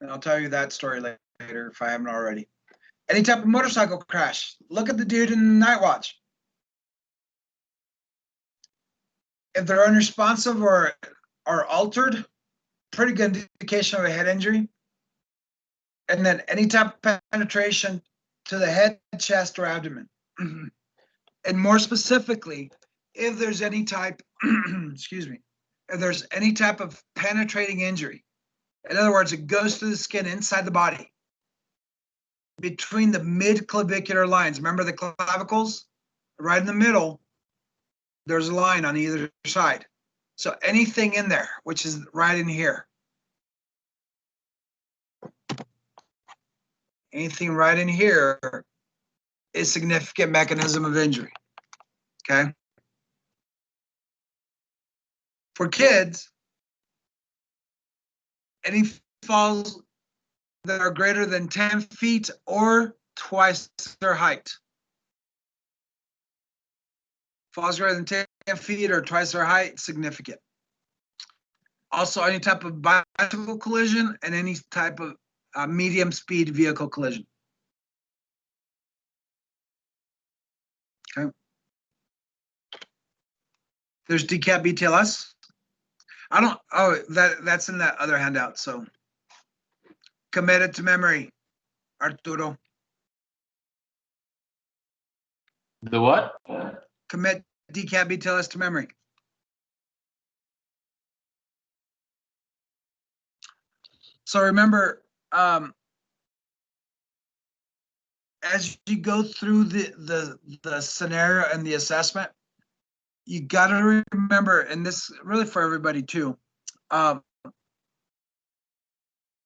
And I'll tell you that story later if I haven't already. Any type of motorcycle crash. Look at the dude in the night watch. If they're unresponsive or altered, pretty good indication of a head injury. And then any type of penetration to the head, chest, or abdomen. And more specifically, if there's any type, excuse me, if there's any type of penetrating injury, in other words, it goes through the skin inside the body, between the mid-clavicular lines. Remember the clavicles? Right in the middle, there's a line on either side. So anything in there, which is right in here. Anything right in here a significant mechanism of injury. Okay. For kids, any falls that are greater than 10 feet or twice their height. Falls greater than 10 feet or twice their height, significant. Also, any type of bicycle collision and any type of medium speed vehicle collision. Okay. There's decap BTLS. I don't, oh, that's in that other handout. So commit it to memory, Arturo. The what? Commit decap BTLS to memory. So remember, as you go through the scenario and the assessment, you got to remember, and this really for everybody too,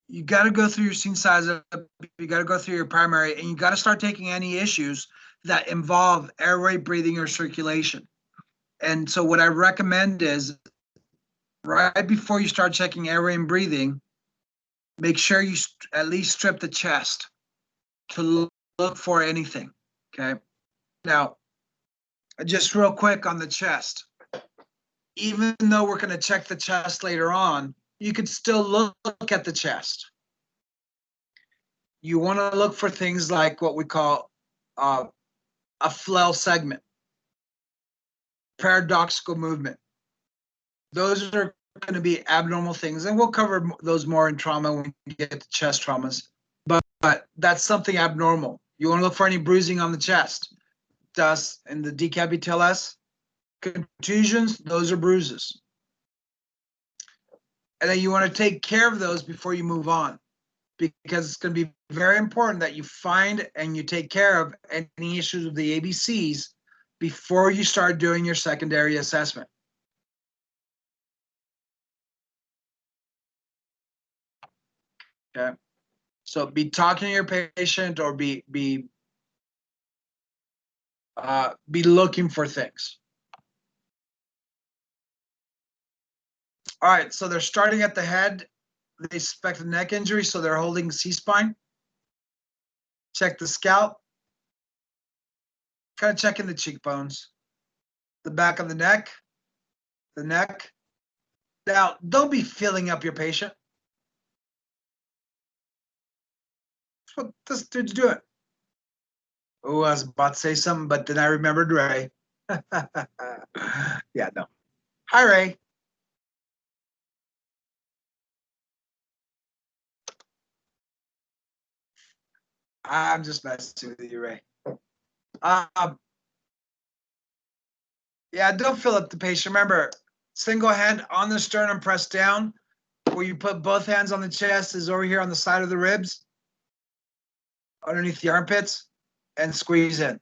you got to go through your scene size up, you got to go through your primary, and you got to start taking any issues that involve airway, breathing, or circulation. And so what I recommend is right before you start checking airway and breathing, make sure you at least strip the chest to look for anything, okay? Now, just real quick on the chest, even though we're gonna check the chest later on, you could still look at the chest. You wanna look for things like what we call a flail segment, paradoxical movement. Those are gonna be abnormal things, and we'll cover those more in trauma when we get to chest traumas. But that's something abnormal. You wanna look for any bruising on the chest. Dust and the decapitalis, contusions, those are bruises. And then you want to take care of those before you move on, because it's going to be very important that you find and you take care of any issues with the ABCs before you start doing your secondary assessment. Okay. So be talking to your patient or be looking for things. All right, so they're starting at the head. They suspect a neck injury, so they're holding C-spine. Check the scalp. Kind of checking the cheekbones, the back of the neck. Now, don't be filling up your patient. That's what this dude's doing. Oh, I was about to say something, but then I remembered Ray. Yeah, no. Hi, Ray. I'm just messing with you, Ray. Yeah, don't fill up the patient. Remember, single hand on the sternum, press down. Where you put both hands on the chest is over here on the side of the ribs, underneath the armpits, and squeeze in.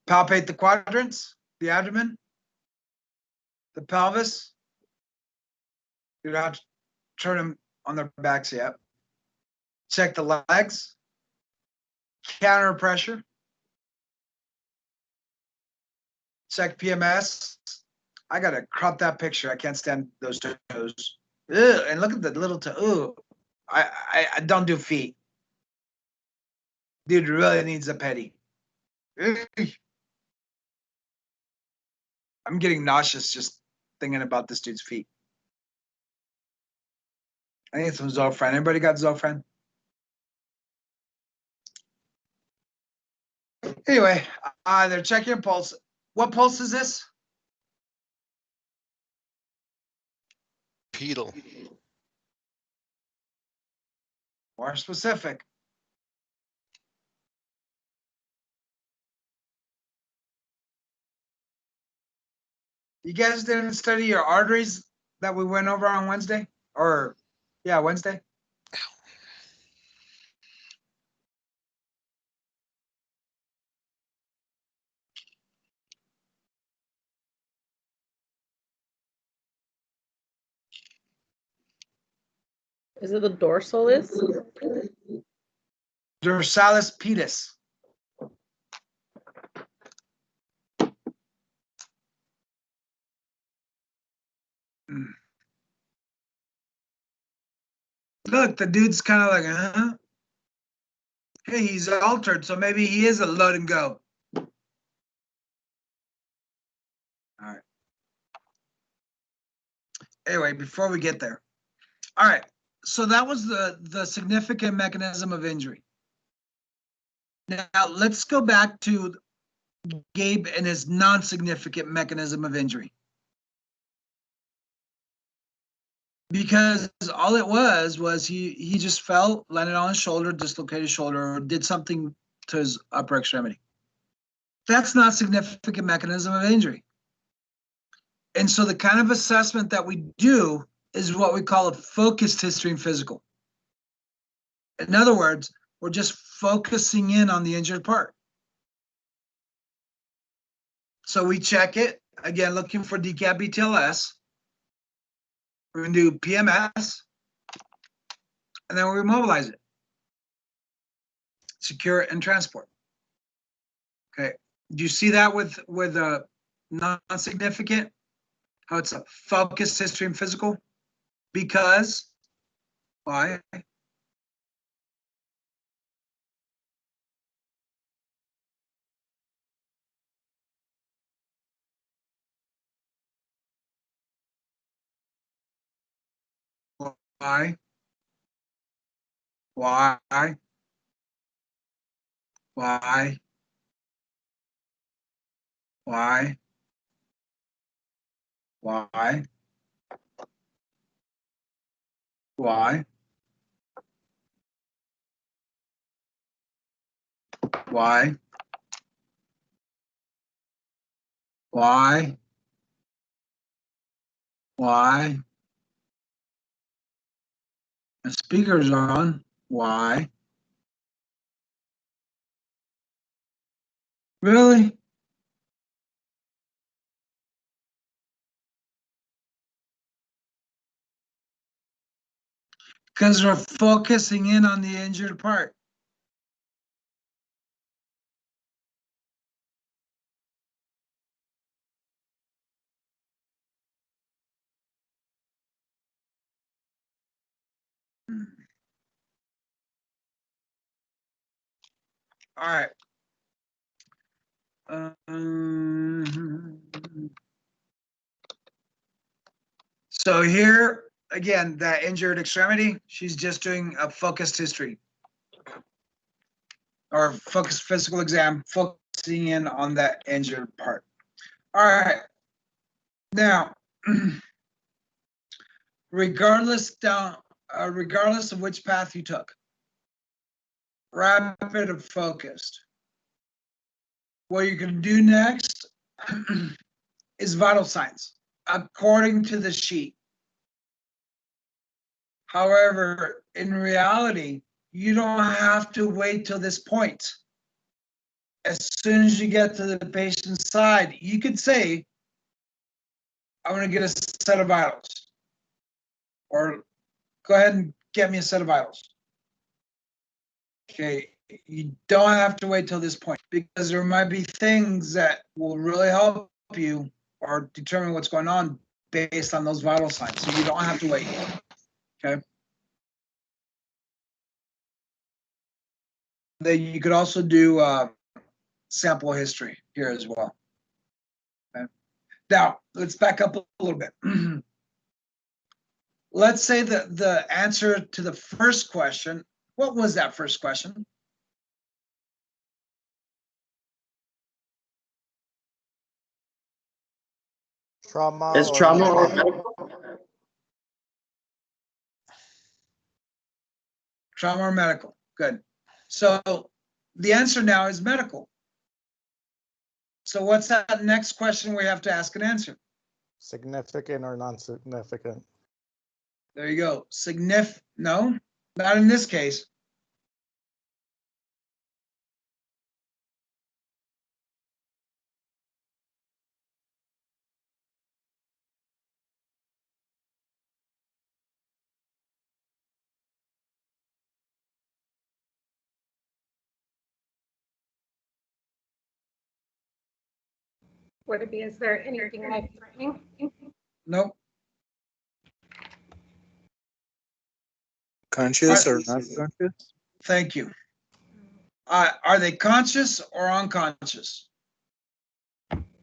Palpate the quadrants, the abdomen, the pelvis. You don't have to turn them on their backs yet. Check the legs, counter pressure. Check PMS. I gotta crop that picture. I can't stand those toes. Ugh, and look at the little toe. Ugh. I don't do feet. Dude really needs a pedi. Ugh. I'm getting nauseous just thinking about this dude's feet. I need some Zofran. Anybody got Zofran? Anyway, they're checking your pulse. What pulse is this? Pedal. More specific. You guys didn't study your arteries that we went over on Wednesday? Or, yeah, Wednesday? Is it the dorsalis? Dorsalis pedis. Look, the dude's kind of like, huh? Hey, he's altered, so maybe he is a load and go. All right. Anyway, before we get there. All right. So that was the significant mechanism of injury. Now let's go back to Gabe and his non-significant mechanism of injury. Because all it was he just fell, landed on his shoulder, dislocated his shoulder, or did something to his upper extremity. That's not significant mechanism of injury. And so the kind of assessment that we do is what we call a focused history and physical. In other words, we're just focusing in on the injured part. So we check it, again, looking for decap BTLS. We're going to do PMS, and then we immobilize it, secure it, and transport. Okay. Do you see that with a non-significant? How it's a focused history and physical? Because, why? Why? Why? Why? Why? Why? Why? Why? Why? Why? The speaker's on. Why? Really? Because we're focusing in on the injured part. All right. So here, again, that injured extremity, she's just doing a focused history or focused physical exam, focusing in on that injured part. All right. Now, regardless of which path you took, rapid or focused, what you're going to do next is vital signs according to the sheet. However, in reality, you don't have to wait till this point. As soon as you get to the patient's side, you could say, I want to get a set of vitals, or go ahead and get me a set of vitals. Okay, you don't have to wait till this point because there might be things that will really help you or determine what's going on based on those vital signs. So you don't have to wait. Okay. Then you could also do sample history here as well. Okay. Now let's back up a little bit. Let's say that the answer to the first question, what was that first question? Trauma Is or trauma or medical? medical? Trauma or medical? Good. So the answer now is medical. So what's that next question we have to ask and answer? Significant or non-significant? There you go. No, not in this case. Would it be, is there anything life-threatening? Nope. Conscious or not conscious? Thank you. Are they conscious or unconscious?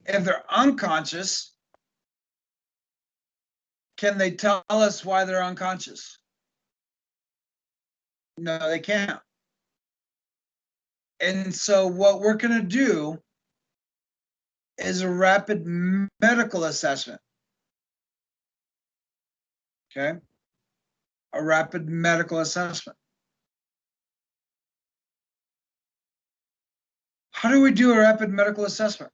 If they're unconscious, can they tell us why they're unconscious? No, they can't. And so what we're going to do is a rapid medical assessment. Okay? A rapid medical assessment. How do we do a rapid medical assessment?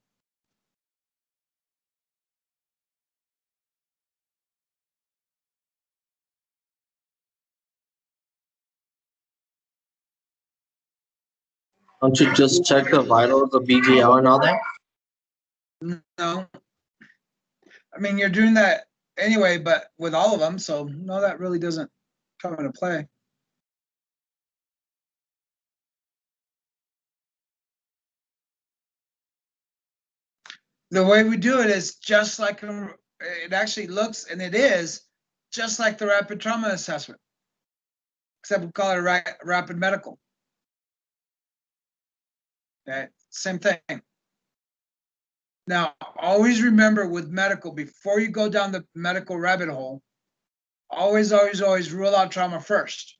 Don't you just check the vitals, the BGL, and all that? No. I mean, you're doing that anyway, but with all of them, so no, that really doesn't come into play. The way we do it is just like it actually looks, and it is just like the rapid trauma assessment, except we call it a rapid medical. Okay, same thing. Now, always remember with medical, before you go down the medical rabbit hole, always rule out trauma first.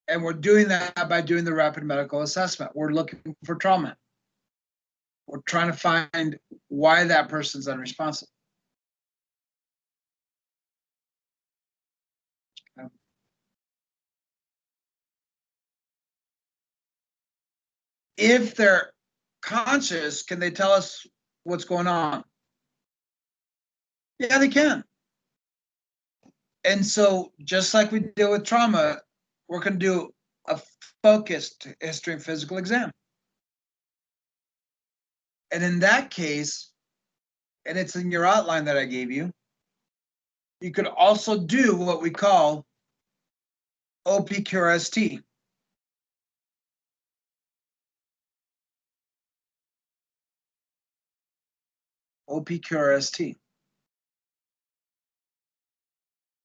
And we're doing that by doing the rapid medical assessment. We're looking for trauma. We're trying to find why that person's unresponsive. If they're conscious, can they tell us what's going on? Yeah, they can. And so just like we did with trauma, we're going to do a focused history and physical exam. And in that case, and it's in your outline that I gave you, you could also do what we call OPQRST. OPQRST.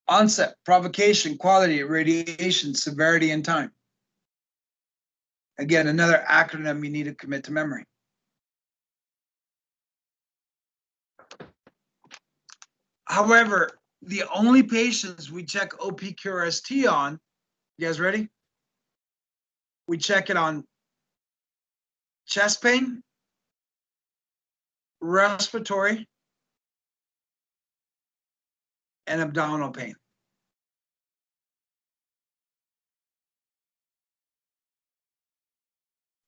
Onset, provocation, quality, radiation, severity, and time. Again, another acronym you need to commit to memory. However, the only patients we check OPQRST on, you guys ready? We check it on chest pain, respiratory, and abdominal pain.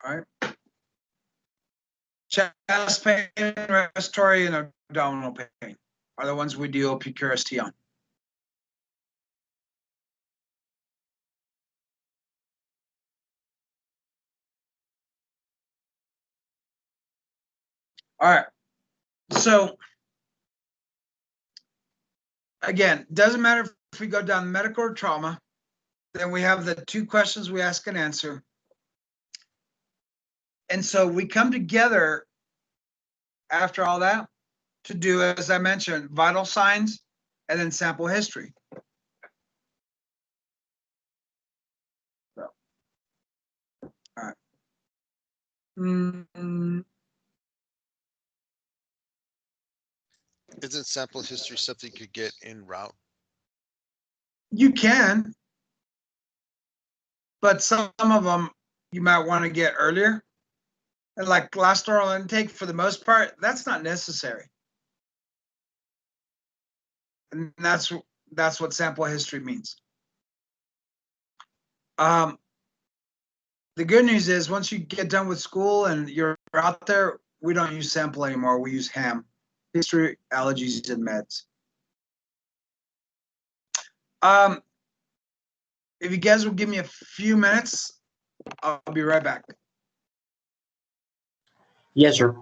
All right. Chest pain, respiratory, and abdominal pain are the ones we do OPQRST on. All right. So again, doesn't matter if we go down medical or trauma, then we have the two questions we ask and answer. And so we come together after all that to do, as I mentioned, vital signs and then sample history. So, all right. Isn't sample history something you could get en route? You can, but some of them you might want to get earlier. And like last oral intake, for the most part, that's not necessary. And that's what sample history means. The good news is once you get done with school and you're out there, we don't use sample anymore. We use HAM, history, allergies, and meds. If you guys will give me a few minutes, I'll be right back. Yes, sir.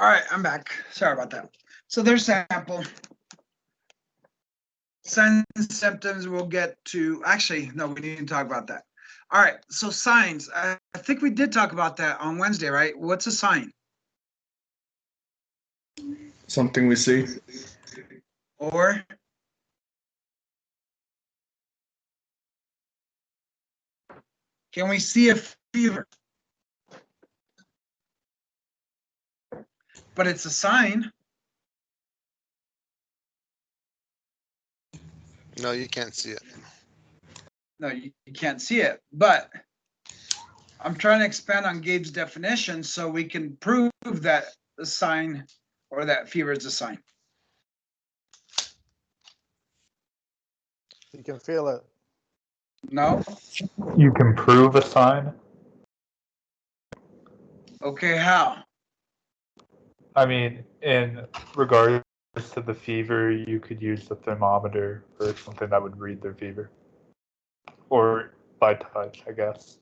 All right, I'm back. Sorry about that. So there's sample. Signs and symptoms we'll get to. Actually, no, we need to talk about that. All right, so signs. I think we did talk about that on Wednesday, right? What's a sign? Something we see. Or can we see a fever? But it's a sign. No, you can't see it. No, you can't see it. But I'm trying to expand on Gabe's definition so we can prove that the sign or that fever is a sign. You can feel it. No? You can prove a sign. Okay, how? I mean, in regards to the fever, you could use the thermometer or something that would read their fever. Or by touch, I guess.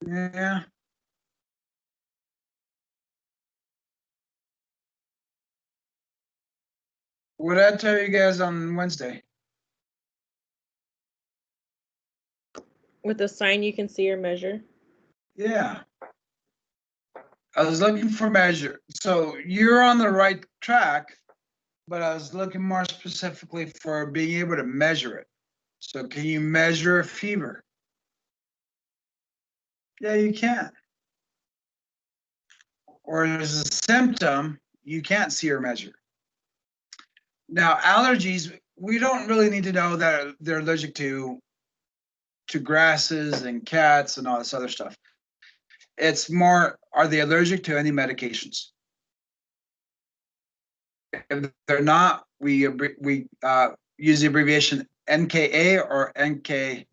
Yeah. What did I tell you guys on Wednesday? With a sign you can see or measure. Yeah. I was looking for measure. So you're on the right track, but I was looking more specifically for being able to measure it. So can you measure a fever? Yeah, you can. Or there's a symptom you can't see or measure. Now, allergies, we don't really need to know that they're allergic to grasses and cats and all this other stuff. It's more, are they allergic to any medications? If they're not, we use the abbreviation NKA or NKDA.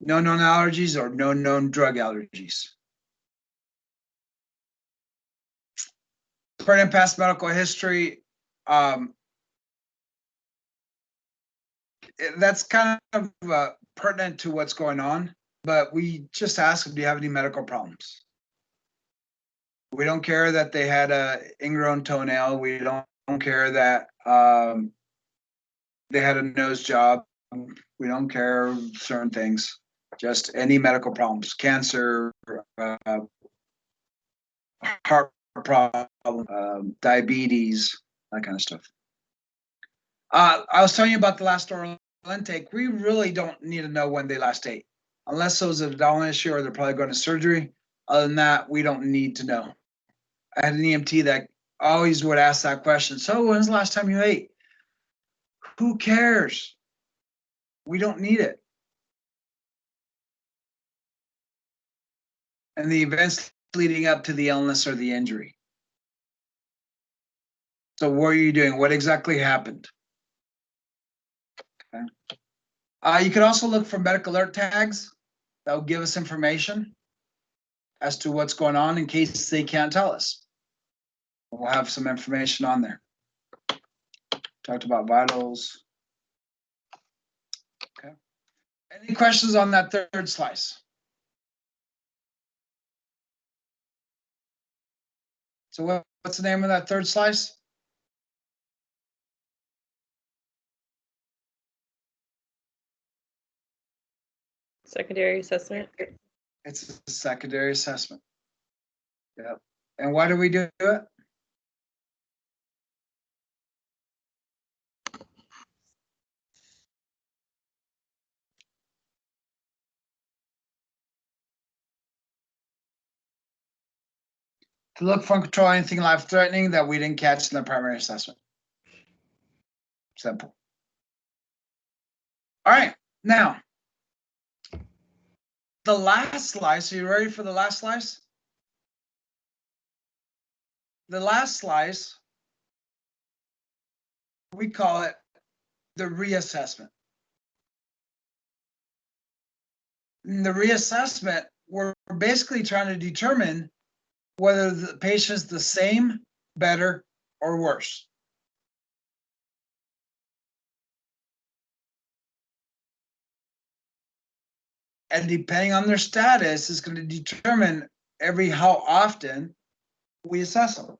No known allergies or no known drug allergies. Current and past medical history, that's kind of pertinent to what's going on, but we just ask them, do you have any medical problems? We don't care that they had a ingrown toenail. We don't care that they had a nose job. We don't care certain things. Just any medical problems, cancer, heart problem, diabetes, that kind of stuff. I was telling you about the last oral intake. We really don't need to know when they last ate, unless those are a dental issue or they're probably going to surgery. Other than that, we don't need to know. I had an EMT that always would ask that question. So when's the last time you ate? Who cares? We don't need it. And the events leading up to the illness or the injury. So what are you doing? What exactly happened? Okay. You can also look for medical alert tags that will give us information as to what's going on in case they can't tell us. We'll have some information on there. Talked about vitals. Okay. Any questions on that third slice? So what's the name of that third slice? Secondary assessment. It's a secondary assessment. Yep. And why do we do it? To look for and control anything life-threatening that we didn't catch in the primary assessment. Simple. All right, now, the last slice, are you ready for the last slice? The last slice, we call it the reassessment. In the reassessment, we're basically trying to determine whether the patient's the same, better, or worse. And depending on their status is going to determine every how often we assess them.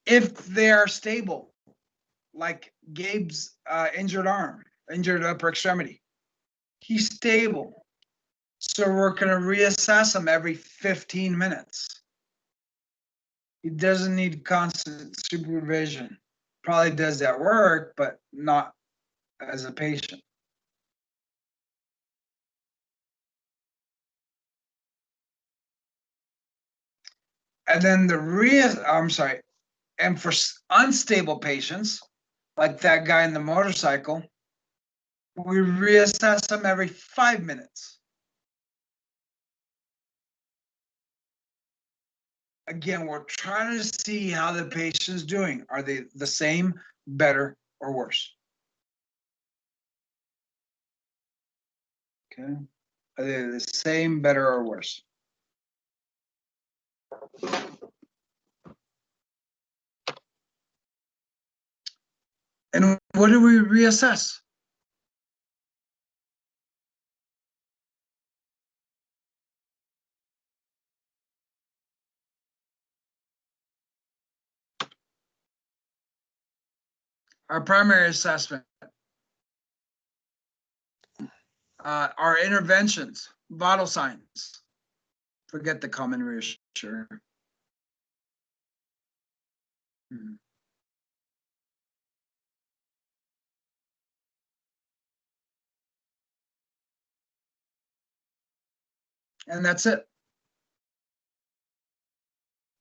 If they are stable, like Gabe's injured arm, injured upper extremity, he's stable. So we're going to reassess him every 15 minutes. He doesn't need constant supervision. Probably does that work, but not as a patient. And then and for unstable patients, like that guy in the motorcycle, we reassess them every 5 minutes. Again, we're trying to see how the patient's doing. Are they the same, better, or worse? Okay. Are they the same, better, or worse? And what do we reassess? Our primary assessment, our interventions, vital signs. Forget the common reassure. And that's it.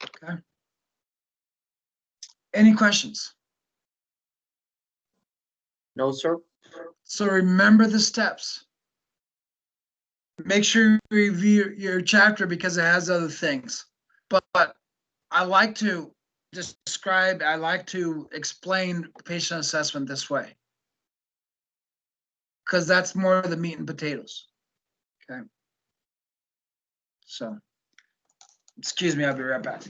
Okay. Any questions? No, sir. So remember the steps. Make sure you review your chapter because it has other things. But I like to I like to explain patient assessment this way. Because that's more of the meat and potatoes. Okay. So, excuse me, I'll be right back.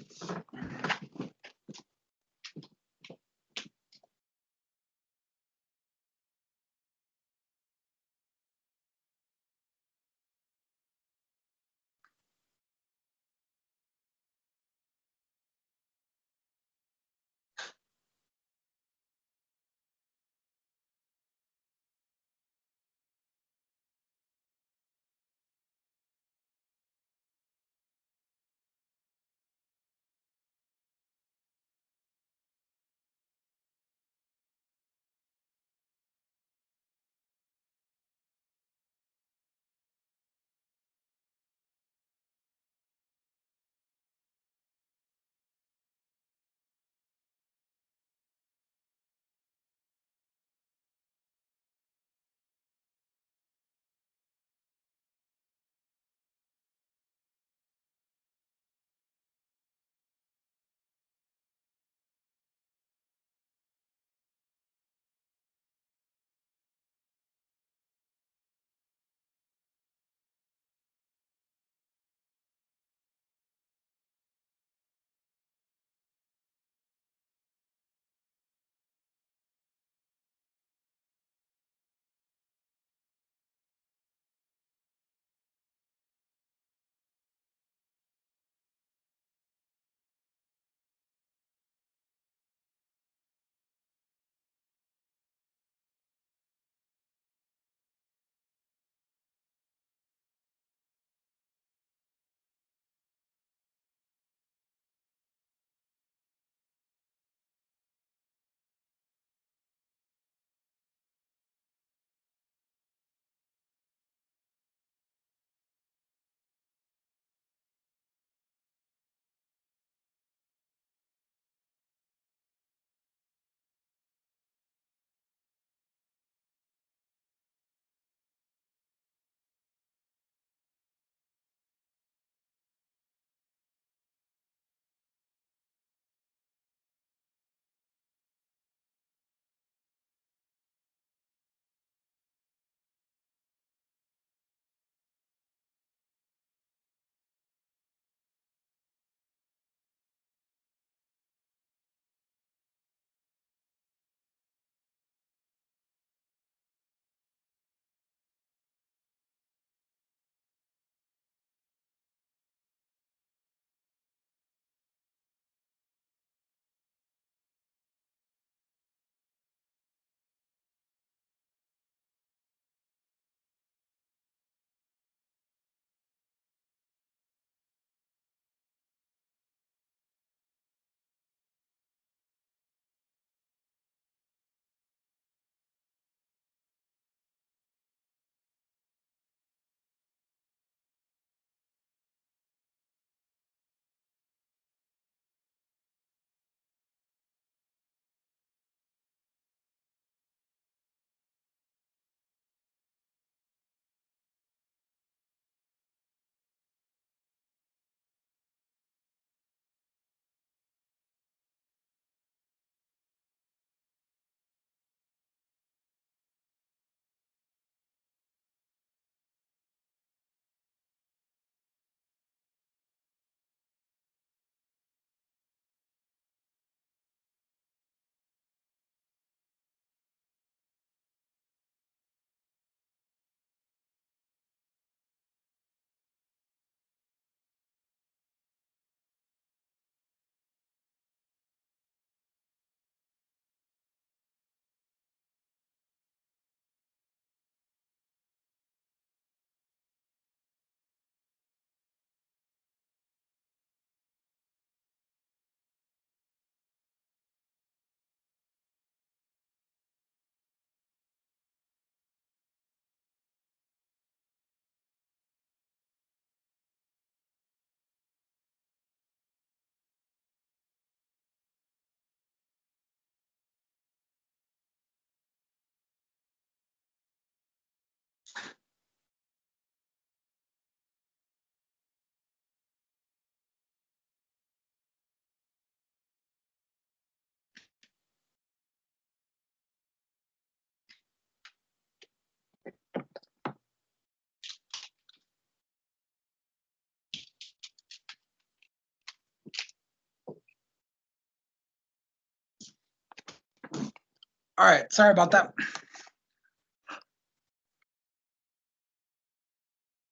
All right, sorry about that.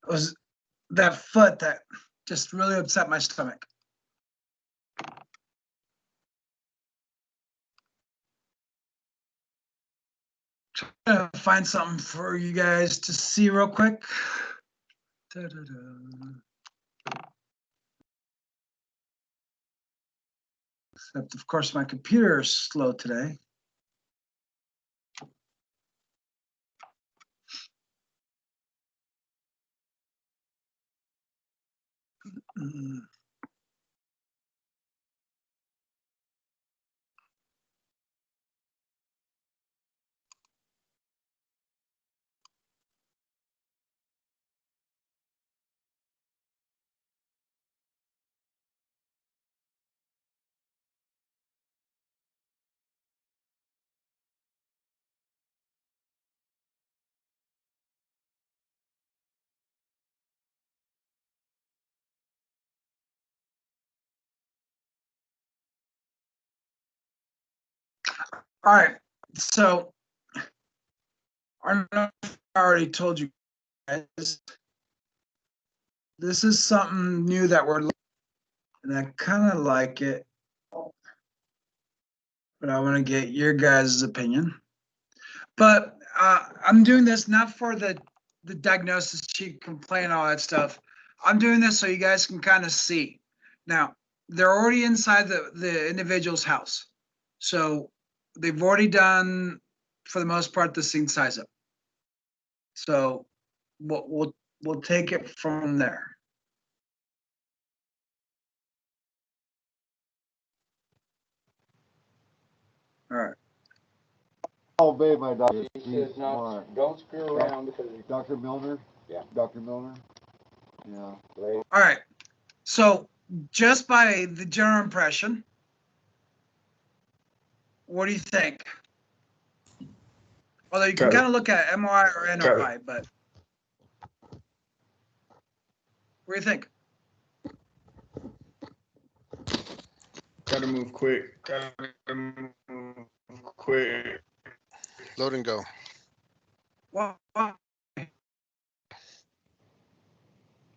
It was that foot that just really upset my stomach. Trying to find something for you guys to see real quick. Except, of course, my computer is slow today. All right, so I don't know if I already told you guys, this is something new that we're, and I kind of like it, but I want to get your guys' opinion. But I'm doing this not for the diagnosis sheet, complaint, all that stuff. I'm doing this so you guys can kind of see. Now, they're already inside the individual's house. So they've already done, for the most part, the scene size up. So we'll take it from there. All right. Obey my doctor. He says no, don't screw around because Dr. Milner? Yeah. Dr. Milner? Yeah. All right. So just by the general impression, what do you think? Although you can kind of look at MRI or NRI, but what do you think? Gotta move quick. Gotta move quick. Load and go. Well,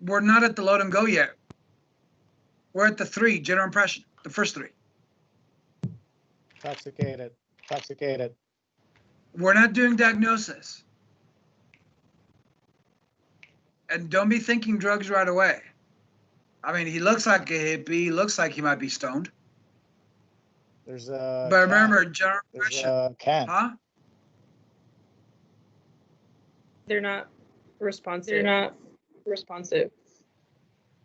we're not at the load and go yet. We're at the 3, general impression, the first 3. Intoxicated. Intoxicated. We're not doing diagnosis. And don't be thinking drugs right away. I mean, he looks like a hippie. He looks like he might be stoned. There's a. But remember, general impression. There's a can. Huh? They're not responsive. They're not responsive.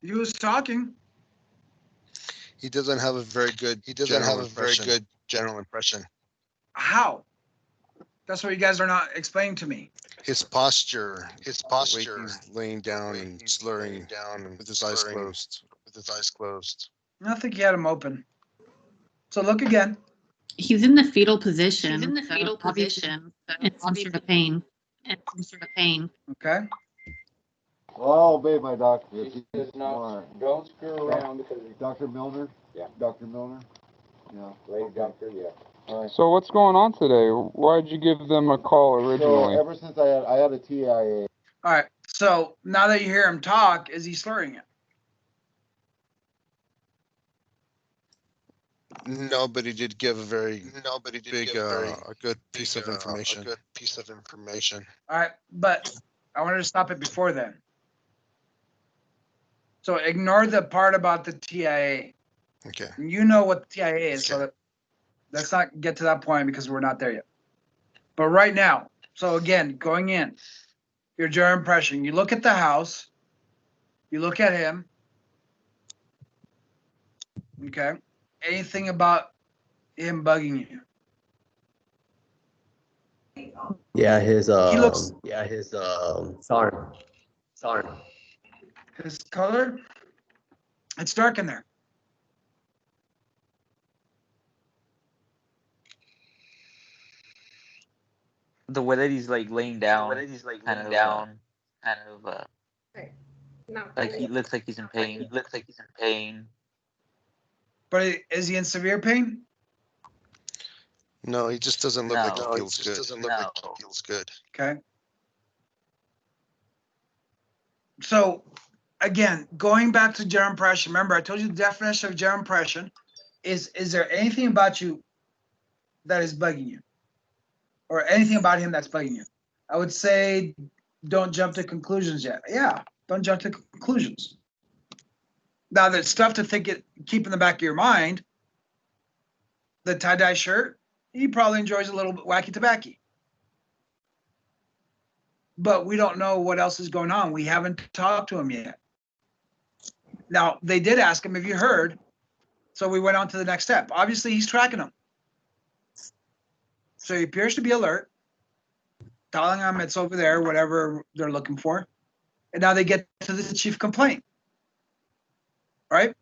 He was talking. He doesn't have a very good. He doesn't have a very good general impression. How? That's what you guys are not explaining to me. His posture. His posture. He's laying down and slurring down with his eyes closed. With his eyes closed. I don't think he had them open. So look again. He's in the fetal position. He's in the fetal position. In some sort of pain. Okay. Well, obey my doctor. He says no, don't screw around because Dr. Milner? Yeah. Dr. Milner? Yeah. lady doctor, yeah. All right. So what's going on today? Why'd you give them a call originally? So ever since I had a TIA. All right. So now that you hear him talk, is he slurring it? No, but he did give a very big, a good piece of information. All right. But I wanted to stop it before then. So ignore the part about the TIA. Okay. You know what the TIA is, so let's not get to that point because we're not there yet. But right now, so again, going in, your general impression, you look at the house, you look at him, okay? Anything about him bugging you? Yeah, his looks- sorry. His color, it's dark in there. The way that he's like laying down, kind of No. like he looks like he's in pain. But is he in severe pain? No, he just doesn't look like he No. feels good. Doesn't look like he feels good. Okay. So again, going back to general impression, remember I told you the definition of general impression is there anything about you that is bugging you? Or anything about him that's bugging you? I would say don't jump to conclusions yet. Yeah, don't jump to conclusions. Now there's stuff to keep in the back of your mind. The tie-dye shirt, he probably enjoys a little bit wacky tobacco. But we don't know what else is going on. We haven't talked to him yet. Now, they did ask him, have you heard? So we went on to the next step. Obviously, he's tracking them. So he appears to be alert, telling them it's over there, whatever they're looking for. And now they get to the chief complaint, right?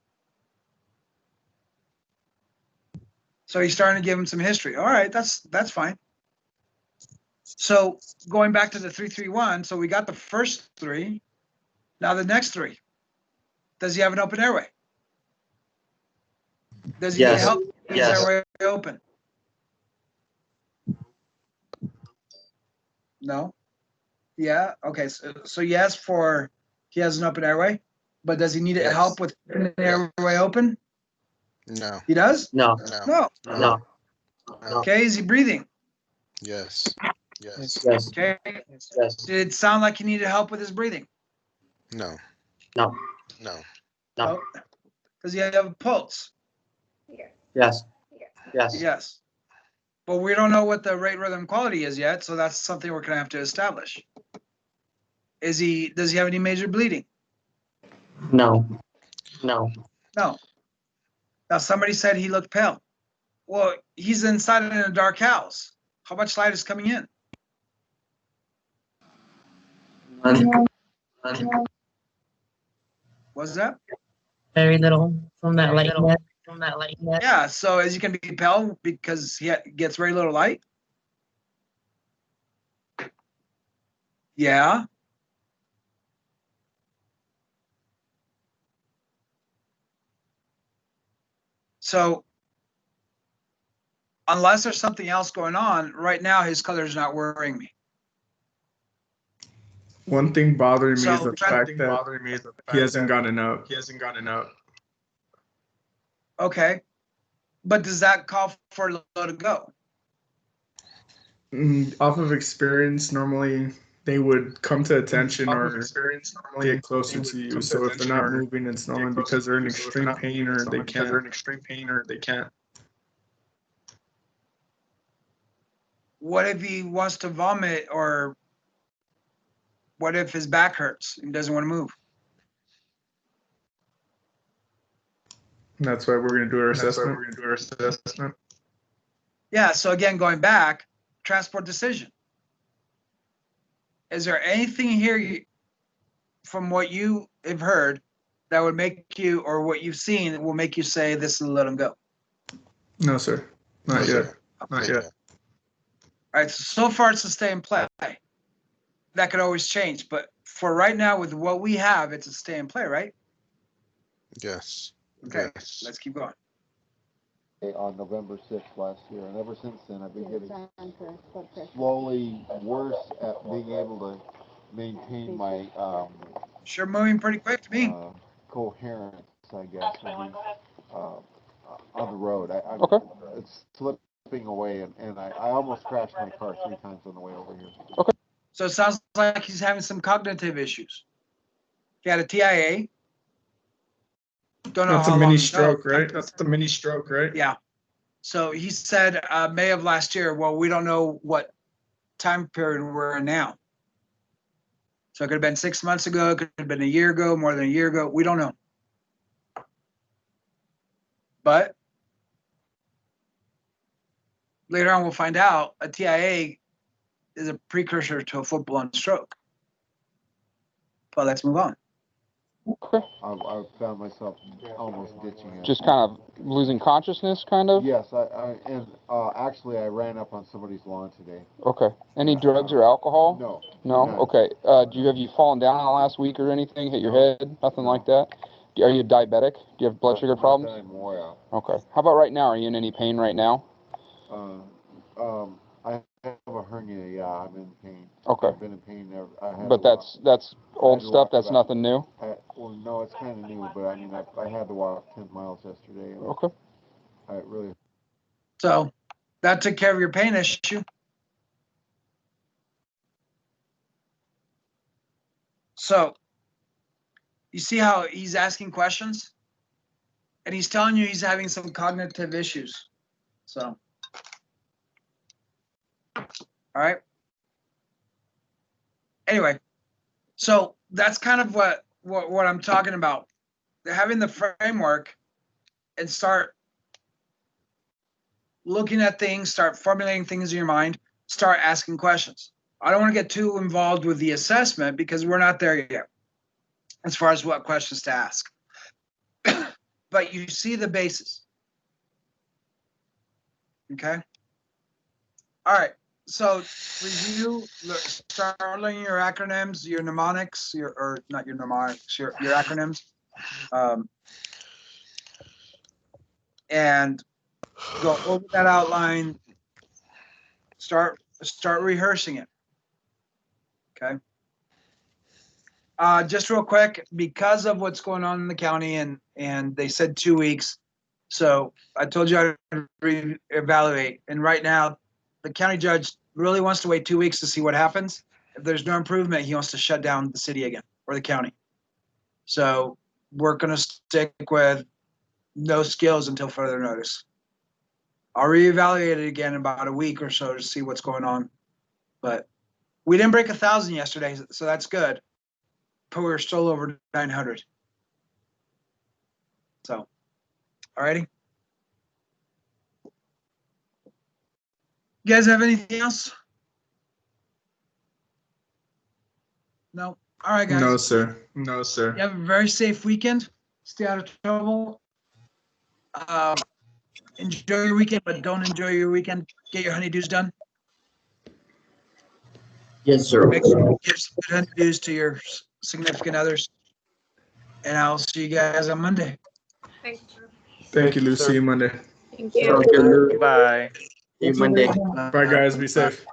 So he's starting to give him some history. All right, that's fine. So going back to the 331, so we got the first three. Now the next three. Does he have an open airway? Does he need help? Is his airway open? No. Yeah. Okay. So yes, for he has an open airway, but does he need help with the airway open? No. He does? No. No. No. Okay. Is he breathing? Yes. Yes. Yes. Okay. Yes. Did it sound like he needed help with his breathing? No. No. No. No. Does he have a pulse? Yes. Yes. Yes. But we don't know what the rate, rhythm, quality is yet, so that's something we're gonna have to establish. Does he have any major bleeding? No. No. No. Now somebody said he looked pale. Well, he's inside in a dark house. How much light is coming in? What's that? Very little from that light. Yeah, so as you can be pale because he gets very little light. Yeah. So unless there's something else going on, right now his color is not worrying me. One thing bothering me So is the fact that he hasn't gotten out. He hasn't gotten out. Okay. But does that call for low to go? Off of experience, normally they would come to attention or get closer to you. So if they're not moving, it's normally because they're in extreme pain or they can't. What if he wants to vomit, or what if his back hurts and doesn't want to move? That's why we're going to do our assessment. Yeah, so again, going back, transport decision. Is there anything here from what you have heard that would make you, or what you've seen that will make you say this is let him go? No, sir. Not yet. Not yet. All right, so far it's a stay and play. That could always change, but for right now, with what we have, it's a stay and play, right? Yes. Okay, Yes. let's keep going. On November 6th last year, and ever since then, I've been getting slowly worse at being able to maintain my Sure, moving pretty quick to me. coherence, I guess, on the road. Okay. It's slipping away, and I almost crashed my car 3 times on the way over here. Okay. So it sounds like he's having some cognitive issues. He had a TIA. Don't know That's how a mini long stroke, ago. right? That's the mini stroke, right? Yeah. So he said May of last year. Well, we don't know what time period we're in now. So it could have been 6 months ago. It could have been a year ago, more than a year ago. We don't know. But later on, we'll find out a TIA is a precursor to a full-blown stroke. But let's move on. Okay. I found myself almost ditching it. Just kind of losing consciousness, kind of? Yes, actually I ran up on somebody's lawn today. Okay. Any drugs or alcohol? No. No? None. Okay. Have you fallen down in the last week or anything? Hit your head? Nothing like that? Are you diabetic? Do you have blood sugar problems? I'm aware of. Okay. How about right now? Are you in any pain right now? I have a hernia, yeah, I'm in pain. Okay. I've been in pain there. But that's old stuff, that's nothing new? Well, no, it's kind of new, but I mean, I had to walk 10 miles yesterday. And Okay. I really. So that took care of your pain issue. So you see how he's asking questions? And he's telling you he's having some cognitive issues. So, all right. Anyway, so that's kind of what I'm talking about. They're having the framework and start looking at things, start formulating things in your mind, start asking questions. I don't want to get too involved with the assessment because we're not there yet as far as what questions to ask. But you see the basis. Okay. All right. So review, start learning your acronyms, your mnemonics, or not your mnemonics, your acronyms. And go over that outline. Start rehearsing it. Okay. Just real quick, because of what's going on in the county, and they said 2 weeks, so I told you I'd reevaluate. And right now, the county judge really wants to wait 2 weeks to see what happens. If there's no improvement, he wants to shut down the city again or the county. So we're going to stick with no skills until further notice. I'll reevaluate it again in about a week or so to see what's going on. But we didn't break 1,000 yesterday, so that's good. But we were still over 900. So, all righty. You guys have anything else? No. All right, guys. No, sir. No, sir. You have a very safe weekend. Stay out of trouble. Enjoy your weekend, but don't enjoy your weekend. Get your honeydews done. Yes, sir. Make sure you give some good honeydews to your significant others. And I'll see you guys on Monday. Thanks. Thank you, Lou. See you Monday. Thank Sounds you. good, Lou. Goodbye. See you Monday. Bye, guys. Be safe.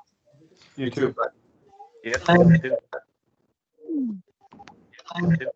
You too. Yep. You too.